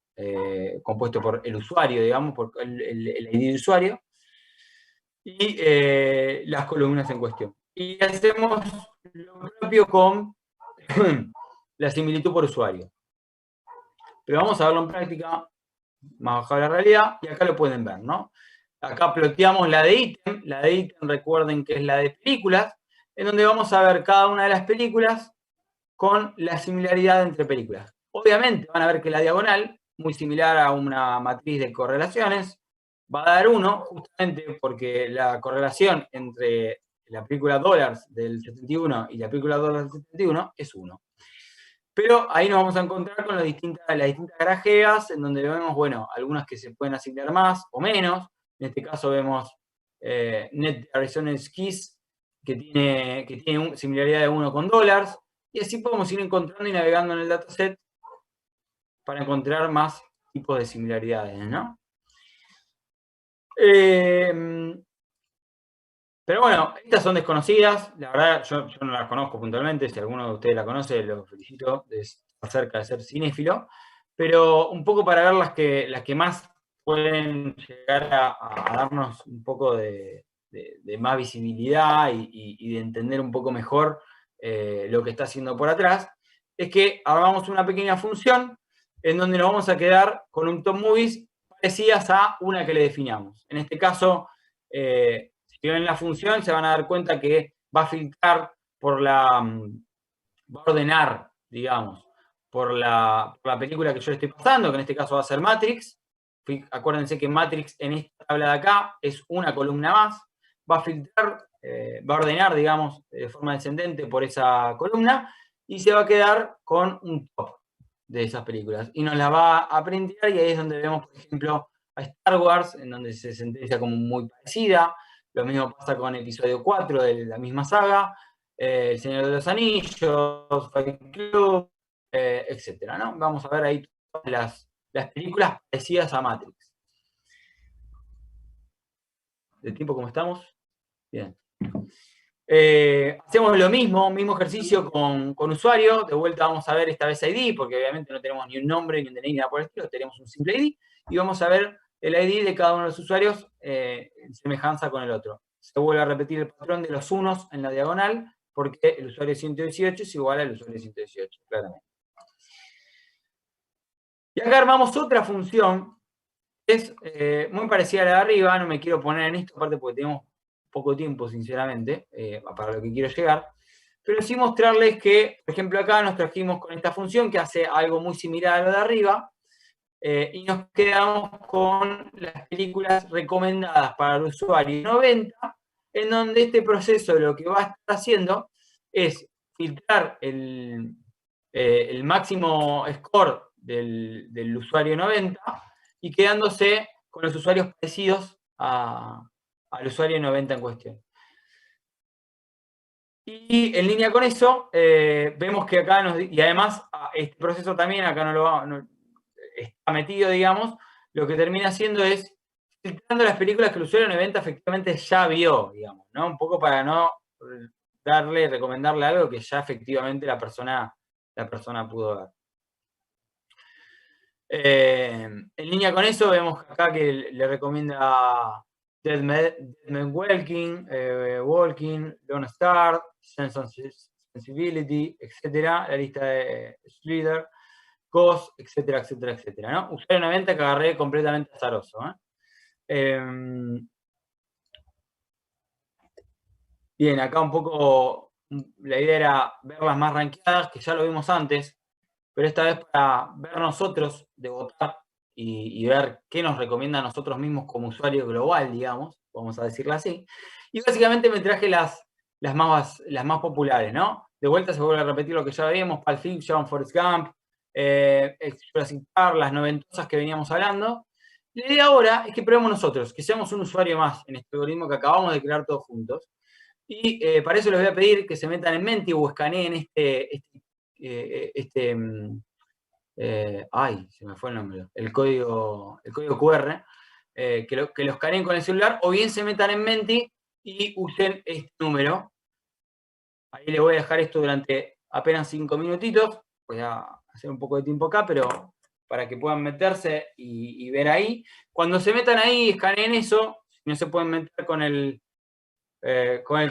compuesto por el usuario, digamos, por el ID de usuario, y las columnas en cuestión. Y hacemos lo propio con la similitud por usuario. Pero vamos a verlo en práctica, más bajado de la realidad, y acá lo pueden ver, ¿no? Acá ploteamos la de ítem. La de ítem, recuerden que es la de películas, en donde vamos a ver cada una de las películas con la similaridad entre películas. Obviamente van a ver que la diagonal, muy similar a una matriz de correlaciones, va a dar 1, justamente porque la correlación entre la película Dollars del 71 y la película Dollars del 71 es 1. Pero ahí nos vamos a encontrar con las distintas grajeas, en donde vemos, bueno, algunas que se pueden asignar más o menos. En este caso vemos Net Arizona Skis, que tiene similaridad de 1 con Dollars. Y así podemos ir encontrando y navegando en el dataset para encontrar más tipos de similaridades, ¿no? Pero bueno, estas son desconocidas. La verdad, yo no las conozco puntualmente. Si alguno de ustedes la conoce, lo felicito. Es acerca de ser cinéfilo. Pero un poco para ver las que más pueden llegar a darnos un poco de más visibilidad y de entender un poco mejor lo que está haciendo por atrás, es que armamos una pequeña función en donde nos vamos a quedar con un top movies parecidas a una que le definamos. En este caso, si ven la función, se van a dar cuenta que va a filtrar va a ordenar, digamos, por la película que yo le estoy pasando, que en este caso va a ser Matrix. Acuérdense que Matrix en esta tabla de acá es una columna más. Va a filtrar, va a ordenar, digamos, de forma descendente por esa columna y se va a quedar con un top de esas películas. Y nos la va a printear y ahí es donde vemos, por ejemplo, a Star Wars, en donde se sentencia como muy parecida. Lo mismo pasa con episodio 4 de la misma saga, El Señor de los Anillos, Fight Club, etc. ¿no? Vamos a ver ahí todas las películas parecidas a Matrix. ¿De tiempo cómo estamos? Bien. Hacemos lo mismo ejercicio con usuario. De vuelta vamos a ver esta vez ID, porque obviamente no tenemos ni un nombre, ni un DNI, ni nada por el estilo, tenemos un simple ID, y vamos a ver el ID de cada uno de los usuarios en semejanza con el otro. Se vuelve a repetir el patrón de los unos en la diagonal, porque el usuario 118 es igual al usuario 118, claramente. Y acá armamos otra función, que es muy parecida a la de arriba, no me quiero poner en esto, aparte porque tenemos poco tiempo, sinceramente, para lo que quiero llegar, pero sí mostrarles que, por ejemplo, acá nos trajimos con esta función que hace algo muy similar a lo de arriba, y nos quedamos con las películas recomendadas para el usuario 90, en donde este proceso lo que va a estar haciendo es filtrar el máximo score del usuario 90 y quedándose con los usuarios parecidos al usuario 90 en cuestión. Y en línea con eso, vemos que acá, y además este proceso también acá no está metido, digamos, lo que termina haciendo es filtrando las películas que el usuario 90 efectivamente ya vio, digamos, ¿no? Un poco para no recomendarle algo que ya efectivamente la persona pudo ver. En línea con eso, vemos acá que le recomienda Dead Man Walking, Lone Star, Sense and Sensibility, etcétera, la lista de Slither, Ghost, etcétera, etcétera, etcétera, ¿no? Usuario 90 que agarré completamente azaroso, bien, acá un poco la idea era ver las más rankeadas, que ya lo vimos antes, pero esta vez para ver nosotros de votar y ver qué nos recomienda a nosotros mismos como usuario global, digamos, vamos a decirlo así. Y básicamente me traje las más populares, ¿no? De vuelta se vuelve a repetir lo que ya veíamos, Pulp Fiction, Forrest Gump, Jurassic Park, las noventosas que veníamos hablando. La idea ahora es que probemos nosotros, que seamos un usuario más en este algoritmo que acabamos de crear todos juntos. Y para eso les voy a pedir que se metan en Menti o escaneen ay, se me fue el nombre, el código QR, que lo escaneen con el celular, o bien se metan en Menti y usen este número. Ahí les voy a dejar esto durante apenas 5 minutitos. Voy a hacer un poco de tiempo acá, pero para que puedan meterse y ver ahí. Cuando se metan ahí, escaneen eso. Si no se pueden meter con el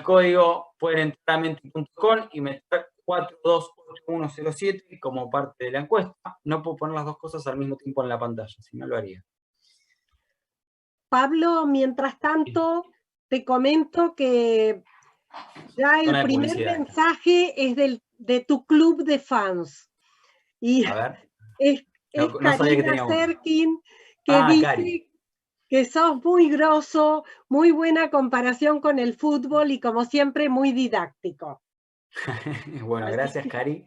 código, pueden entrar a menti.com y meter 428107 como parte de la encuesta. No puedo poner las dos cosas al mismo tiempo en la pantalla, si no lo haría. Pablo, mientras tanto, te comento que ya el primer mensaje es de tu club de fans. Y a ver. es Karina Serkin, que dice que sos muy groso, muy buena comparación con el fútbol y como siempre muy didáctico. Bueno, gracias Cari.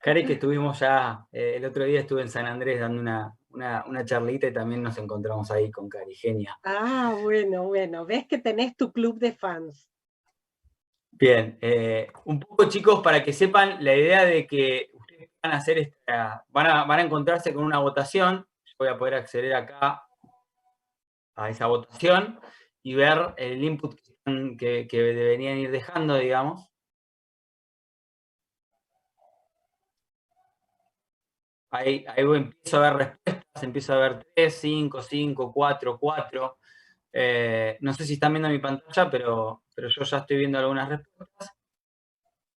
Cari, que estuvimos ya, el otro día estuve en San Andrés dando una charlita y también nos encontramos ahí con Cari, genia. Ah, bueno, ves que tenés tu club de fans. Bien, un poco chicos, para que sepan la idea de que ustedes van a hacer van a encontrarse con una votación. Yo voy a poder acceder acá a esa votación y ver el input que deberían ir dejando, digamos. Ahí empiezo a ver respuestas, empiezo a ver 3, 5, 5, 4, 4. No sé si están viendo mi pantalla, pero yo ya estoy viendo algunas respuestas.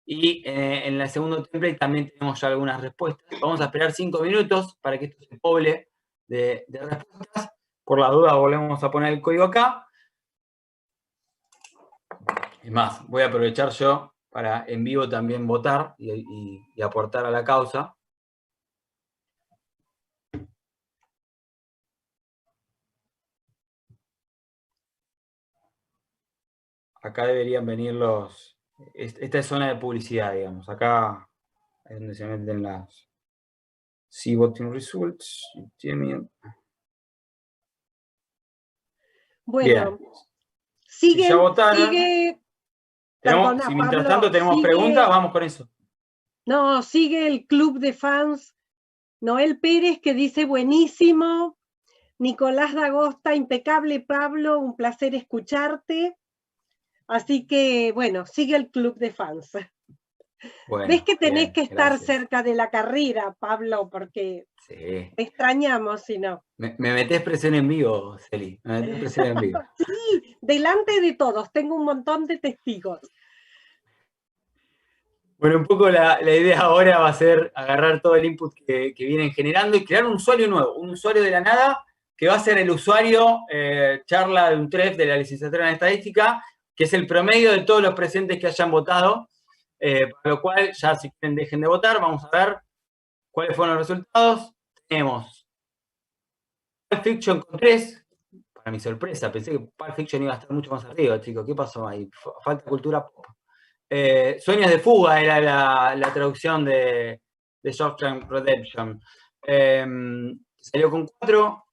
Y en el segundo template también tenemos ya algunas respuestas. Vamos a esperar 5 minutos para que esto se poble de respuestas. Por la duda volvemos a poner el código acá. Es más, voy a aprovechar yo para en vivo también votar y aportar a la causa. Acá deberían venir esta es zona de publicidad, digamos. Acá es donde se meten las See Voting Results. Bueno, bien. Si ya votaron, perdona, si mientras Pablo, tanto tenemos preguntas, vamos con eso. No, sigue el club de fans. Noel Pérez, que dice buenísimo. Nicolás Dagosta, impecable, Pablo, un placer escucharte. Así que, bueno, sigue el club de fans. Bueno, Ves que tenés bien, que estar gracias. cerca de la carrera, Pablo, porque Sí. te extrañamos, si no. Me metés presión en vivo, Celi. Me metés presión en vivo. Sí, delante de todos, tengo un montón de testigos. Bueno, un poco la idea ahora va a ser agarrar todo el input que vienen generando y crear un usuario nuevo, un usuario de la nada, que va a ser el usuario charla de un TREF de la licenciatura en estadística, que es el promedio de todos los presentes que hayan votado, para lo cual ya si quieren dejen de votar, vamos a ver cuáles fueron los resultados. Tenemos Pulp Fiction con 3, para mi sorpresa, pensé que Pulp Fiction iba a estar mucho más arriba, chicos, ¿qué pasó ahí? Falta cultura pop. Sueños de fuga era la traducción de Shawshank Redemption. Salió con 4.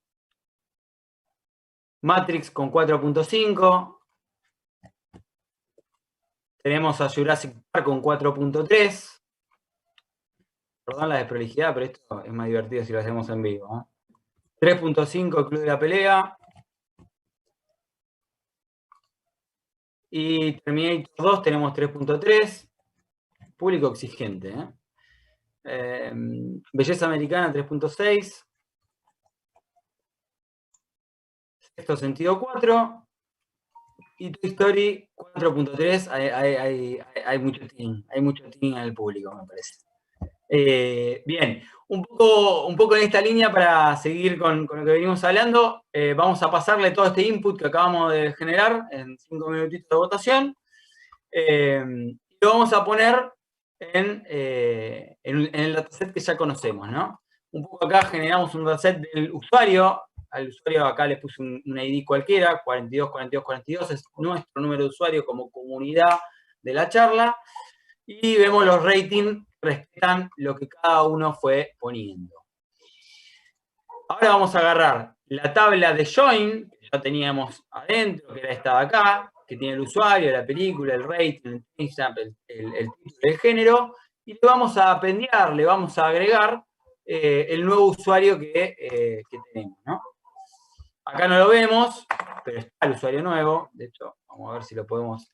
Matrix con 4.5. Tenemos a Jurassic Park con 4.3. Perdón la desprolijidad, pero esto es más divertido si lo hacemos en vivo. 3.5 el Club de la Pelea. Y Terminator 2 tenemos 3.3. Público exigente. Belleza Americana 3.6. Sexto Sentido 4. Y Toy Story 4.3, hay mucho team en el público, me parece. Bien, un poco en esta línea para seguir con lo que venimos hablando. Vamos a pasarle todo este input que acabamos de generar en 5 minutitos de votación. Y lo vamos a poner en el dataset que ya conocemos, ¿no? Un poco acá generamos un dataset del usuario. Al usuario acá le puse un ID cualquiera, 424242, es nuestro número de usuario como comunidad de la charla. Y vemos los ratings que respetan lo que cada uno fue poniendo. Ahora vamos a agarrar la tabla de join, que ya teníamos adentro, que era esta de acá, que tiene el usuario, la película, el rating, el título, el género, y le vamos a pendiar, le vamos a agregar el nuevo usuario que tenemos, ¿no? Acá no lo vemos, pero está el usuario nuevo. De hecho, vamos a ver si lo podemos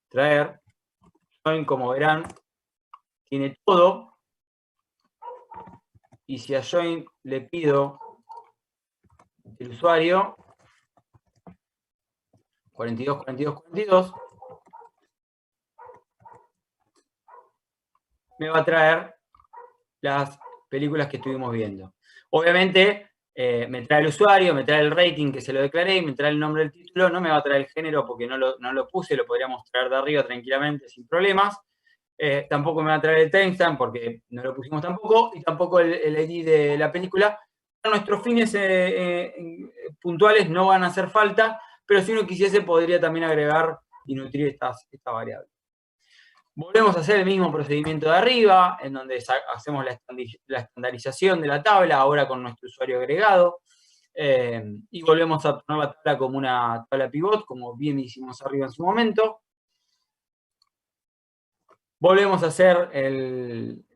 traer. Join, como verán, tiene todo. Y si a Join le pido el usuario 424242, me va a traer las películas que estuvimos viendo. Obviamente, me trae el usuario, me trae el rating que se lo declaré, y me trae el nombre del título, no me va a traer el género porque no lo puse, lo podríamos traer de arriba tranquilamente sin problemas. Tampoco me va a traer el timestamp porque no lo pusimos tampoco, y tampoco el ID de la película. Nuestros fines puntuales no van a hacer falta, pero si uno quisiese podría también agregar y nutrir esta variable. Volvemos a hacer el mismo procedimiento de arriba, en donde hacemos la estandarización de la tabla, ahora con nuestro usuario agregado, y volvemos a poner la tabla como una tabla pivot, como bien hicimos arriba en su momento. Volvemos a hacer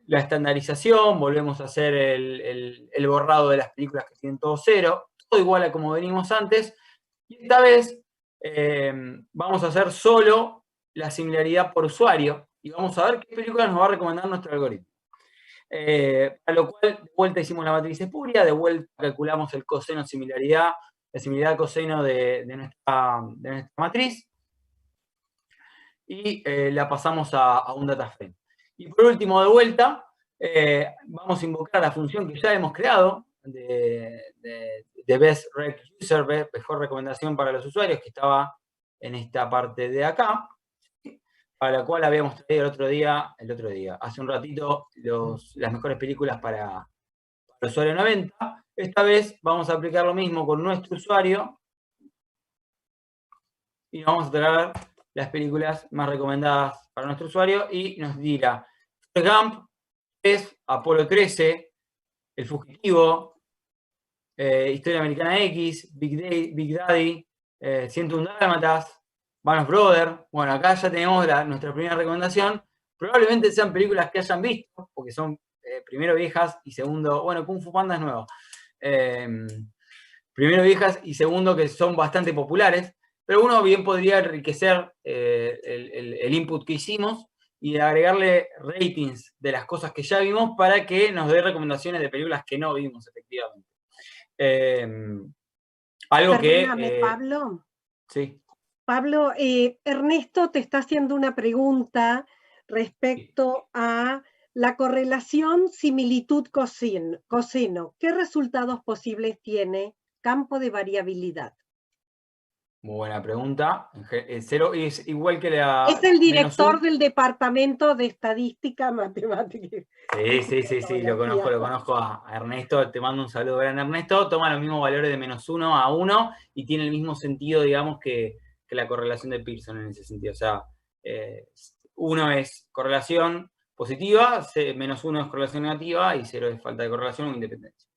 la estandarización, volvemos a hacer el borrado de las películas que tienen todo cero, todo igual a como venimos antes, y esta vez vamos a hacer solo la similaridad por usuario, y vamos a ver qué películas nos va a recomendar nuestro algoritmo. A lo cual, de vuelta hicimos la matriz espuria, de vuelta calculamos el coseno similaridad, la similaridad coseno de nuestra matriz, y la pasamos a un data frame. Y por último, de vuelta, vamos a invocar la función que ya hemos creado, de Best Rec User, mejor recomendación para los usuarios, que estaba en esta parte de acá, para la cual habíamos traído el otro día, hace un ratito, las mejores películas para el usuario 90. Esta vez vamos a aplicar lo mismo con nuestro usuario y vamos a traer las películas más recomendadas para nuestro usuario y nos dirá Forrest Gump, es Apolo 13, El Fugitivo, Historia Americana X, Big Daddy, 101 Dálmatas, Band of Brothers. Bueno, acá ya tenemos nuestra primera recomendación. Probablemente sean películas que hayan visto, porque son primero viejas y segundo, bueno, Kung Fu Panda es nuevo. Primero viejas y segundo que son bastante populares. pero uno bien podría enriquecer el input que hicimos y agregarle ratings de las cosas que ya vimos para que nos dé recomendaciones de películas que no vimos efectivamente. Algo Perdóname, que... Pablo. Sí. Pablo, Ernesto te está haciendo una pregunta respecto a la correlación similitud-coseno. ¿Qué resultados posibles tiene campo de variabilidad? Muy buena pregunta. Cero es igual que la Es el menos director 1. del Departamento de Estadística, Matemática Sí, lo Metodología. conozco a Ernesto, te mando un saludo grande Ernesto, toma los mismos valores de -1 a 1 y tiene el mismo sentido, digamos, que la correlación de Pearson en ese sentido. O sea, 1 es correlación positiva, -1 es correlación negativa y 0 es falta de correlación o independencia.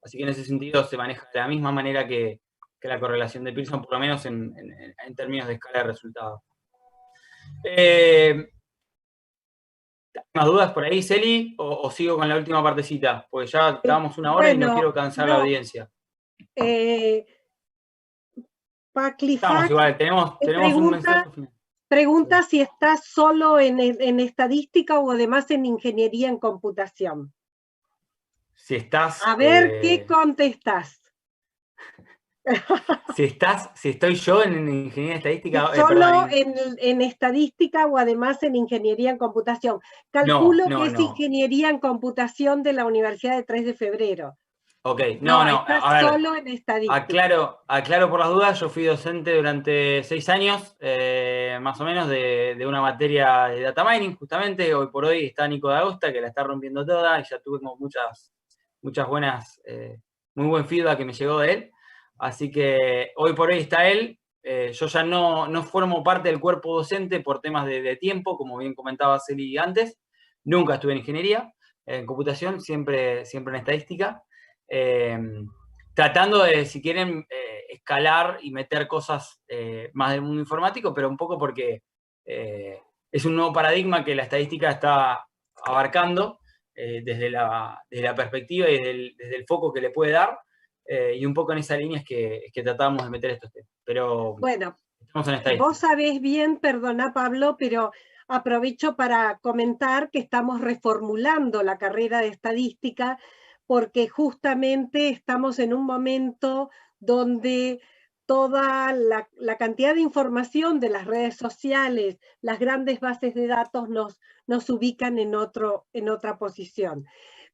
Así que en ese sentido se maneja de la misma manera que la correlación de Pearson, por lo menos en términos de escala de resultados. ¿Más dudas por ahí, Celi? ¿O sigo con la última partecita? Porque ya estábamos 1 hora y no quiero cansar a la audiencia. Estamos igual, tenemos un mensaje final. Pregunta si estás solo en estadística o además en ingeniería en computación. Si estás... A ver, ¿qué contestas? Si estoy yo en ingeniería estadística... Solo en estadística o además en ingeniería en computación. Calculo que es ingeniería en computación de la Universidad de 3 de Febrero. Ok, Estás a ver, solo en estadística. aclaro por las dudas, yo fui docente durante 6 años, más o menos, de una materia de data mining, justamente. Hoy por hoy está Nico D'Agosta, que la está rompiendo toda, y ya tuvimos muchas buenas, muy buen feedback que me llegó de él. Así que hoy por hoy está él. Yo ya no formo parte del cuerpo docente por temas de tiempo, como bien comentaba Celi antes. Nunca estuve en ingeniería, en computación, siempre en estadística. Tratando de, si quieren, escalar y meter cosas más del mundo informático, pero un poco porque es un nuevo paradigma que la estadística está abarcando desde la perspectiva y desde el foco que le puede dar, y un poco en esa línea es que tratamos de meter estos temas. Pero bueno, estamos en estadística. Vos sabés bien, perdona Pablo, pero aprovecho para comentar que estamos reformulando la carrera de estadística porque justamente estamos en un momento donde toda la cantidad de información de las redes sociales, las grandes bases de datos nos ubican en otra posición.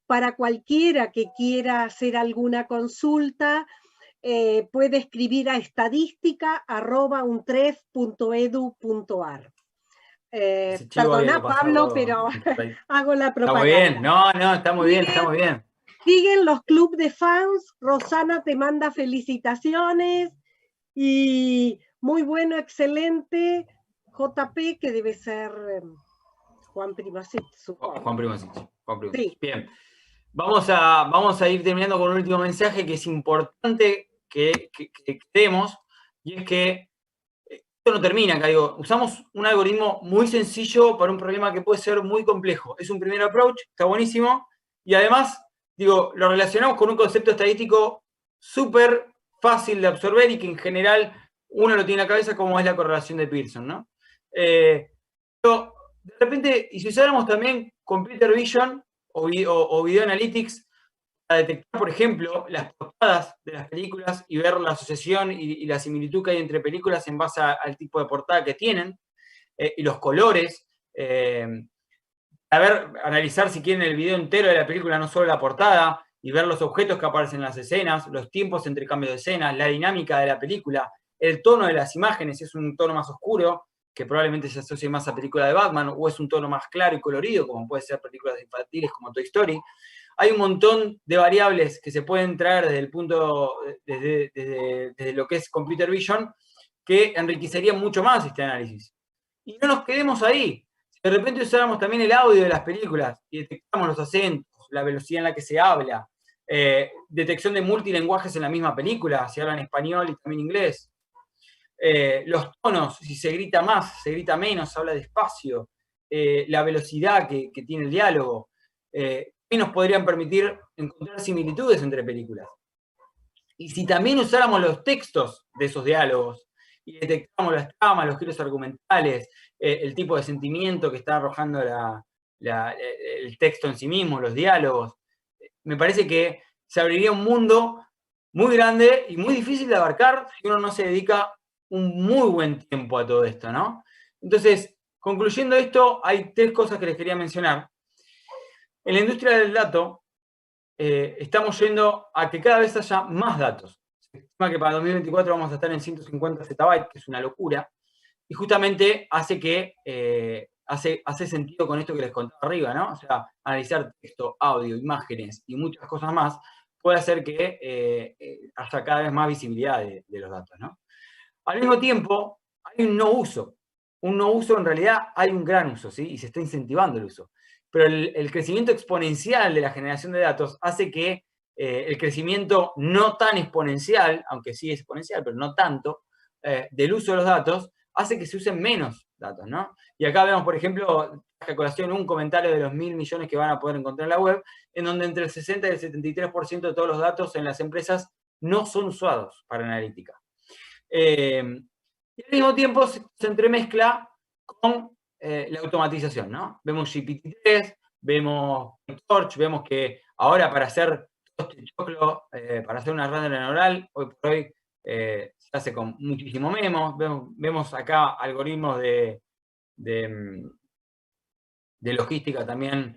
Para cualquiera que quiera hacer alguna consulta, puede escribir a estadística@untref.edu.ar. Perdona, Pablo, pero hago la propaganda. Está muy bien, está muy bien, está muy bien. Siguen los clubes de fans, Rosana te manda felicitaciones y muy bueno, excelente. JP, que debe ser Juan Primacich, supongo. Juan Primacich. Sí. Bien. Vamos a ir terminando con un último mensaje que es importante que demos, y es que esto no termina acá. Usamos un algoritmo muy sencillo para un problema que puede ser muy complejo. Es un primer approach, está buenísimo, y además, lo relacionamos con un concepto estadístico súper fácil de absorber y que en general uno lo tiene en la cabeza, como es la correlación de Pearson, ¿no? Pero de repente, y si usáramos también Computer Vision o Video Analytics para detectar, por ejemplo, las portadas de las películas y ver la asociación y la similitud que hay entre películas en base al tipo de portada que tienen, y los colores, analizar si quieren el video entero de la película, no solo la portada, y ver los objetos que aparecen en las escenas, los tiempos entre cambios de escenas, la dinámica de la película, el tono de las imágenes, si es un tono más oscuro, que probablemente se asocie más a película de Batman, o es un tono más claro y colorido, como puede ser películas infantiles como Toy Story. Hay un montón de variables que se pueden traer desde el punto, desde lo que es Computer Vision, que enriquecerían mucho más este análisis. Y no nos quedemos ahí. Si de repente usáramos también el audio de las películas y detectamos los acentos, la velocidad en la que se habla, detección de multilenguajes en la misma película, si hablan español y también inglés, los tonos, si se grita más, se grita menos, se habla despacio, la velocidad que tiene el diálogo, y nos podrían permitir encontrar similitudes entre películas. Y si también usáramos los textos de esos diálogos y detectamos las tramas, los giros argumentales, el tipo de sentimiento que está arrojando el texto en sí mismo, los diálogos. Me parece que se abriría un mundo muy grande y muy difícil de abarcar si uno no se dedica un muy buen tiempo a todo esto, ¿no? Entonces, concluyendo esto, hay 3 cosas que les quería mencionar. En la industria del dato, estamos yendo a que cada vez haya más datos. Se estima que para 2024 vamos a estar en 150 zettabytes, que es una locura, y justamente hace que hace sentido con esto que les contaba arriba, ¿no? O sea, analizar texto, audio, imágenes y muchas cosas más puede hacer que haya cada vez más visibilidad de los datos, ¿no? Al mismo tiempo, hay un no uso. Un no uso, en realidad, hay un gran uso, ¿sí? Y se está incentivando el uso. Pero el crecimiento exponencial de la generación de datos hace que el crecimiento no tan exponencial, aunque sí es exponencial, pero no tanto, del uso de los datos, hace que se usen menos datos, ¿no? Y acá vemos, por ejemplo, a colación un comentario de los 1.000 millones que van a poder encontrar en la web, en donde entre el 60 y el 73% de todos los datos en las empresas no son usados para analítica. Y al mismo tiempo se entremezcla con la automatización, ¿no? Vemos GPT-3, vemos Torch, vemos que ahora para hacer todo este choclo, para hacer una red neuronal, hoy por hoy se hace con muchísimo vemos acá algoritmos de logística también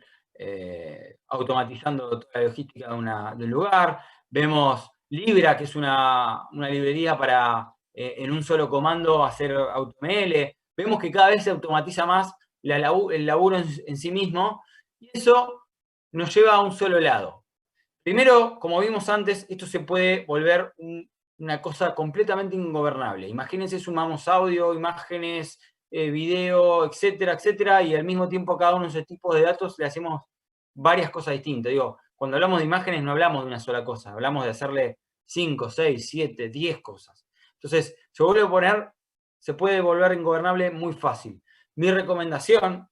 automatizando toda la logística de un lugar, vemos Libra, que es una librería para en un solo comando hacer AutoML, vemos que cada vez se automatiza más el laburo en sí mismo, y eso nos lleva a un solo lado. Primero, como vimos antes, esto se puede volver una cosa completamente ingobernable. Imagínense, sumamos audio, imágenes, video, etcétera, etcétera, y al mismo tiempo a cada uno de esos tipos de datos le hacemos varias cosas distintas. Digo, cuando hablamos de imágenes no hablamos de una sola cosa, hablamos de hacerle 5, 6, 7, 10 cosas. Entonces, se puede volver ingobernable muy fácil. Mi recomendación,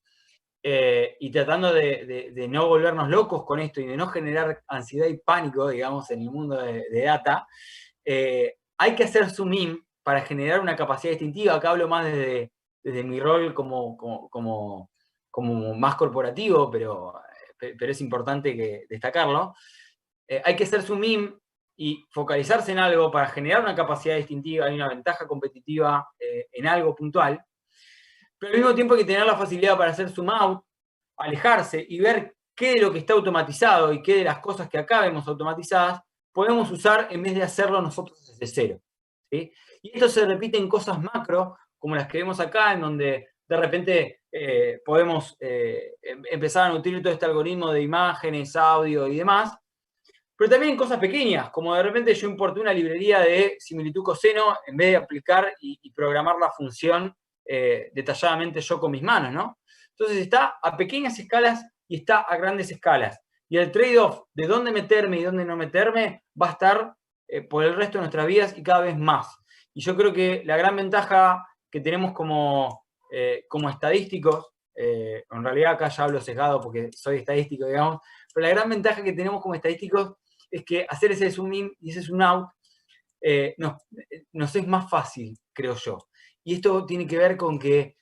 y tratando de no volvernos locos con esto y de no generar ansiedad y pánico, digamos, en el mundo de data, hay que hacer zoom in para generar una capacidad distintiva. Acá hablo más desde mi rol como más corporativo, pero es importante destacarlo. Hay que hacer zoom in y focalizarse en algo para generar una capacidad distintiva y una ventaja competitiva en algo puntual. Pero al mismo tiempo hay que tener la facilidad para hacer zoom out, alejarse y ver qué de lo que está automatizado y qué de las cosas que acá vemos automatizadas podemos usar en vez de hacerlo nosotros desde cero, ¿sí? Y esto se repite en cosas macro, como las que vemos acá, en donde de repente podemos empezar a nutrir todo este algoritmo de imágenes, audio y demás, pero también en cosas pequeñas, como de repente yo importé una librería de similitud coseno en vez de aplicar y programar la función detalladamente yo con mis manos, ¿no? Entonces está a pequeñas escalas y está a grandes escalas. Y el trade-off de dónde meterme y dónde no meterme va a estar por el resto de nuestras vidas y cada vez más. Y yo creo que la gran ventaja que tenemos como estadísticos, en realidad acá ya hablo sesgado porque soy estadístico, digamos, pero la gran ventaja que tenemos como estadísticos es que hacer ese zoom in y ese zoom out nos es más fácil, creo yo. Y esto tiene que ver con que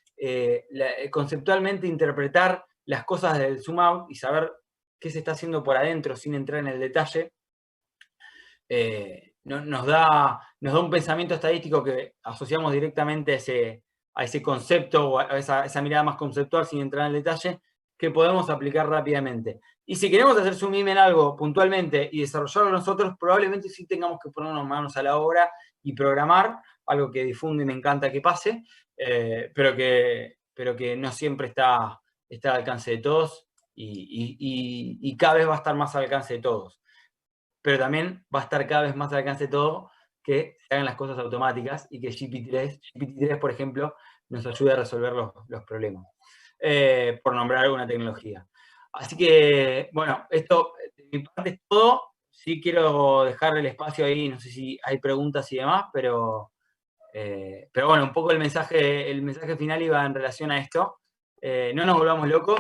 conceptualmente interpretar las cosas del zoom out y saber qué se está haciendo por adentro sin entrar en el detalle, nos da un pensamiento estadístico que asociamos directamente a ese concepto o a esa mirada más conceptual sin entrar en el detalle, que podemos aplicar rápidamente. Y si queremos hacer zoom in en algo puntualmente y desarrollarlo nosotros, probablemente sí tengamos que ponernos manos a la obra y programar, algo que difunde y me encanta que pase, pero que no siempre está al alcance de todos y cada vez va a estar más al alcance de todos. Pero también va a estar cada vez más al alcance de todo que se hagan las cosas automáticas y que GPT-3, por ejemplo, nos ayude a resolver los problemas. Por nombrar alguna tecnología. Así que, bueno, esto de mi parte es todo. Sí quiero dejar el espacio ahí, no sé si hay preguntas y demás, pero bueno, un poco el mensaje final iba en relación a esto. No nos volvamos locos,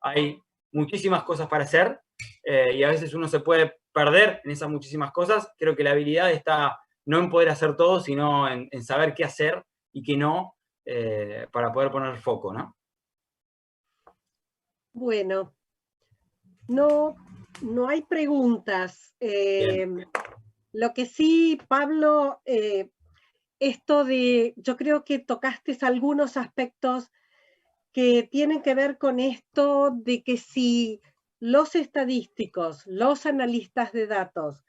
hay muchísimas cosas para hacer y a veces uno se puede perder en esas muchísimas cosas. Creo que la habilidad está no en poder hacer todo, sino en saber qué hacer y qué no, para poder poner foco, ¿no? Bueno, no hay preguntas. Lo que sí, Pablo, yo creo que tocaste algunos aspectos que tienen que ver con esto de que si los estadísticos, los analistas de datos,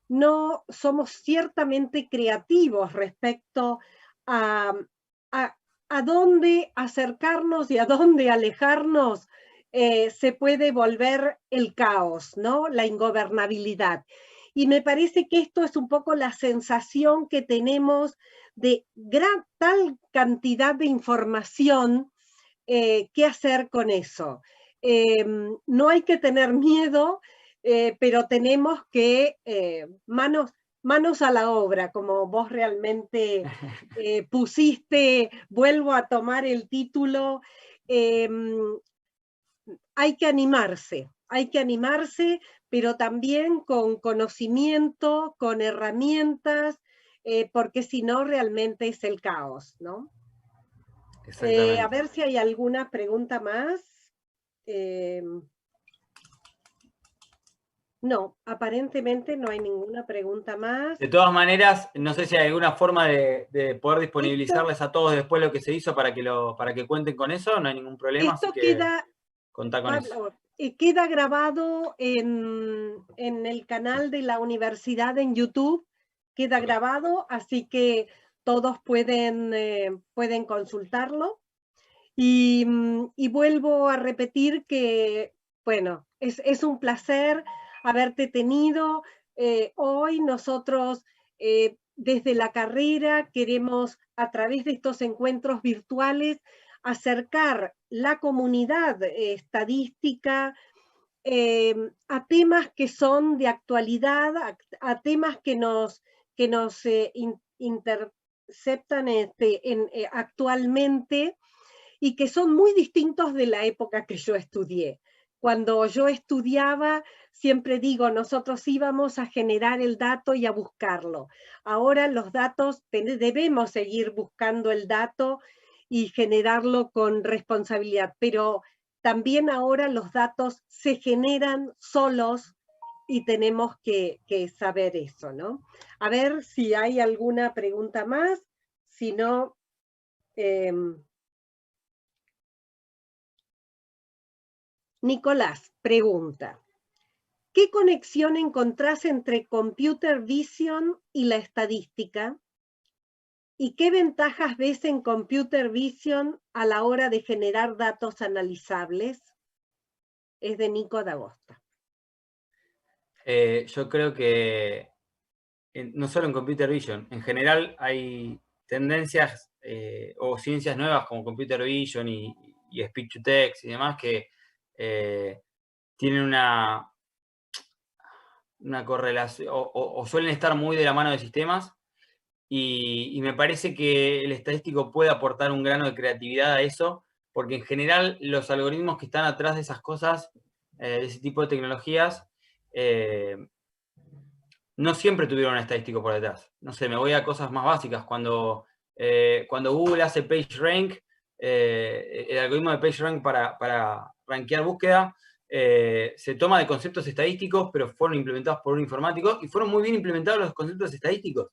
no somos ciertamente creativos respecto a, a dónde acercarnos y a dónde alejarnos, se puede volver el caos, ¿no? La ingobernabilidad. Y me parece que esto es un poco la sensación que tenemos de tal cantidad de información. ¿Qué hacer con eso? No hay que tener miedo, pero tenemos que manos a la obra, como vos realmente pusiste, vuelvo a tomar el título. Hay que animarse, pero también con conocimiento, con herramientas, porque si no realmente es el caos, ¿no? A ver si hay alguna pregunta más. No, aparentemente no hay ninguna pregunta más. De todas maneras, no sé si hay alguna forma de poder disponibilizarles a todos después lo que se hizo para que cuenten con eso, no hay ningún problema, así Esto que contá con eso. Pablo, queda grabado en el canal de la universidad en YouTube, queda grabado, así que todos pueden consultarlo. Y vuelvo a repetir que, bueno, es un placer haberte tenido. Hoy nosotros, desde la carrera, queremos, a través de estos encuentros virtuales, acercar la comunidad estadística a temas que son de actualidad, a temas que nos interceptan actualmente, y que son muy distintos de la época que yo estudié. Cuando yo estudiaba, siempre digo, nosotros íbamos a generar el dato y a buscarlo. Ahora los datos, debemos seguir buscando el dato y generarlo con responsabilidad, pero también ahora los datos se generan solos y tenemos que saber eso, ¿no? A ver si hay alguna pregunta más, si no... Nicolás pregunta, ¿qué conexión encontrás entre Computer Vision y la estadística? ¿Y qué ventajas ves en Computer Vision a la hora de generar datos analizables? Es de Nico D'Agosta. Yo creo que no solo en Computer Vision, en general hay tendencias o ciencias nuevas como Computer Vision y Speech to Text y demás que tienen una correlación o suelen estar muy de la mano de sistemas y me parece que el estadístico puede aportar un grano de creatividad a eso, porque en general los algoritmos que están atrás de esas cosas, de ese tipo de tecnologías, no siempre tuvieron un estadístico por detrás. No sé, me voy a cosas más básicas. Cuando Google hace PageRank, el algoritmo de PageRank para rankear búsqueda, se toma de conceptos estadísticos, pero fueron implementados por un informático y fueron muy bien implementados los conceptos estadísticos.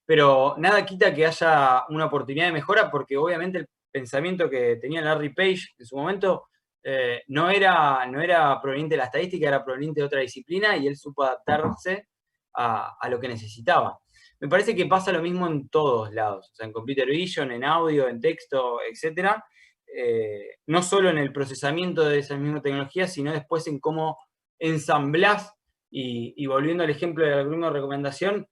Pero nada quita que haya una oportunidad de mejora, porque obviamente el pensamiento que tenía Larry Page en su momento no era proveniente de la estadística, era proveniente de otra disciplina y él supo adaptarse a lo que necesitaba. Me parece que pasa lo mismo en todos lados, o sea, en Computer Vision, en audio, en texto, etc. No solo en el procesamiento de esa misma tecnología, sino después en cómo ensamblás, y volviendo al ejemplo del algoritmo de recomendación,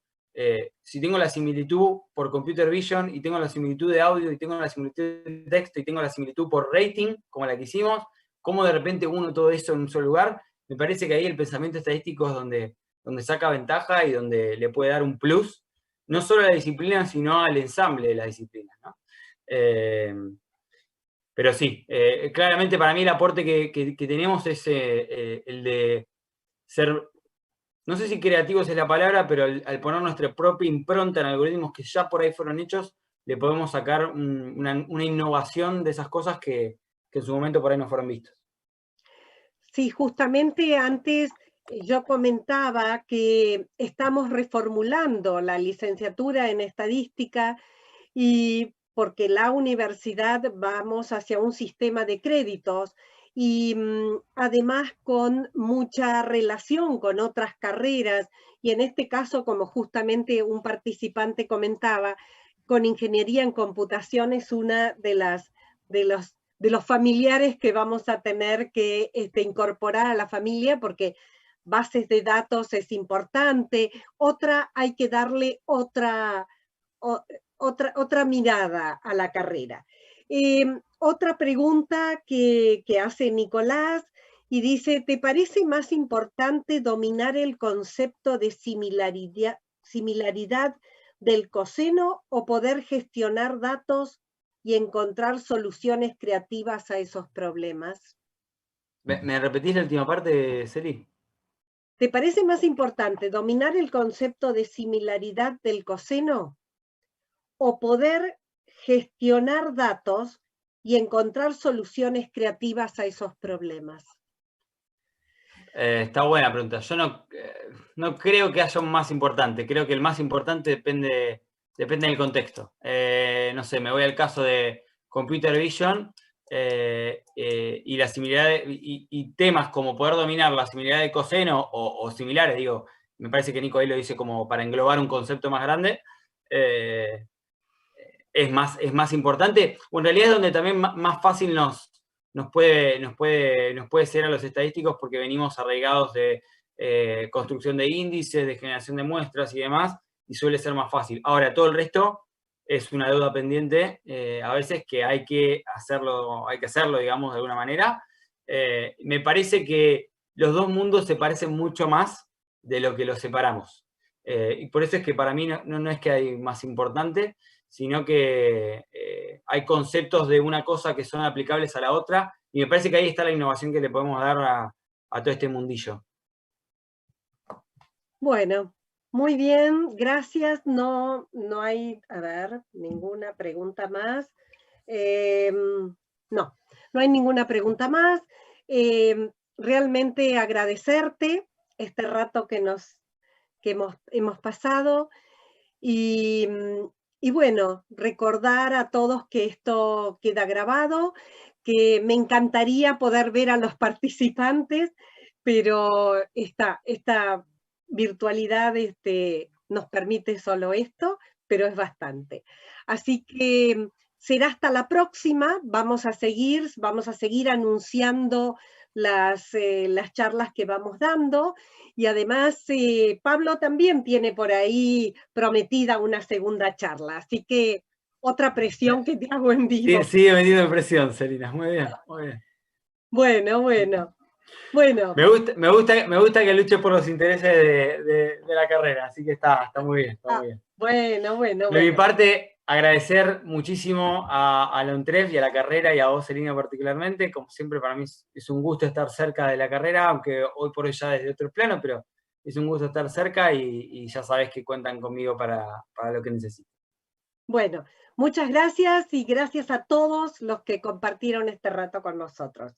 si tengo la similitud por Computer Vision y tengo la similitud de audio y tengo la similitud de texto y tengo la similitud por rating, como la que hicimos, cómo de repente uno todo eso en un solo lugar, me parece que ahí el pensamiento estadístico es donde saca ventaja y donde le puede dar un plus, no solo a la disciplina, sino al ensamble de las disciplinas, ¿no? Pero sí, claramente para mí el aporte que tenemos es el de ser, no sé si creativos es la palabra, pero al poner nuestra propia impronta en algoritmos que ya por ahí fueron hechos, le podemos sacar una innovación de esas cosas que en su momento por ahí no fueron vistas. Sí, justamente antes yo comentaba que estamos reformulando la licenciatura en estadística y porque la universidad vamos hacia un sistema de créditos y además con mucha relación con otras carreras y en este caso, como justamente un participante comentaba, con ingeniería en computación es una de los familiares que vamos a tener que incorporar a la familia porque bases de datos es importante, otra hay que darle otra mirada a la carrera. Otra pregunta que hace Nicolás y dice, ¿te parece más importante dominar el concepto de similaridad del coseno o poder gestionar datos y encontrar soluciones creativas a esos problemas? ¿Me repetís la última parte, Celi? ¿Te parece más importante dominar el concepto de similaridad del coseno o poder gestionar datos y encontrar soluciones creativas a esos problemas? Está buena pregunta. Yo no creo que haya un más importante. Creo que el más importante depende del contexto. No sé, me voy al caso de Computer Vision y la similaridad y temas como poder dominar la similaridad de coseno o similares, digo, me parece que Nico ahí lo dice como para englobar un concepto más grande. Es más importante, o en realidad es donde también más fácil nos puede ser a los estadísticos porque venimos arraigados de construcción de índices, de generación de muestras y demás, y suele ser más fácil. Ahora, todo el resto es una deuda pendiente, a veces que hay que hacerlo, digamos, de alguna manera. Me parece que los dos mundos se parecen mucho más de lo que los separamos. Y por eso es que para mí no es que hay más importante, sino que hay conceptos de una cosa que son aplicables a la otra, y me parece que ahí está la innovación que le podemos dar a todo este mundillo. Bueno, muy bien, gracias. No hay, a ver, ninguna pregunta más. No hay ninguna pregunta más. Realmente agradecerte este rato que hemos pasado y bueno, recordar a todos que esto queda grabado, que me encantaría poder ver a los participantes, pero esta virtualidad nos permite solo esto, pero es bastante. Así que será hasta la próxima, vamos a seguir anunciando las charlas que vamos dando y además Pablo también tiene por ahí prometida una segunda charla, así que otra presión que te hago en vivo. Sí, sigue metiendo presión, Celina, muy bien, muy bien. Bueno. Me gusta que luche por los intereses de la carrera, así que está muy bien, está muy bien. Bueno. De mi parte, agradecer muchísimo a la UNTREF y a la carrera y a vos, Celina, particularmente. Como siempre, para mí es un gusto estar cerca de la carrera, aunque hoy por hoy ya desde otro plano, pero es un gusto estar cerca y ya sabés que cuentan conmigo para lo que necesiten. Bueno, muchas gracias y gracias a todos los que compartieron este rato con nosotros.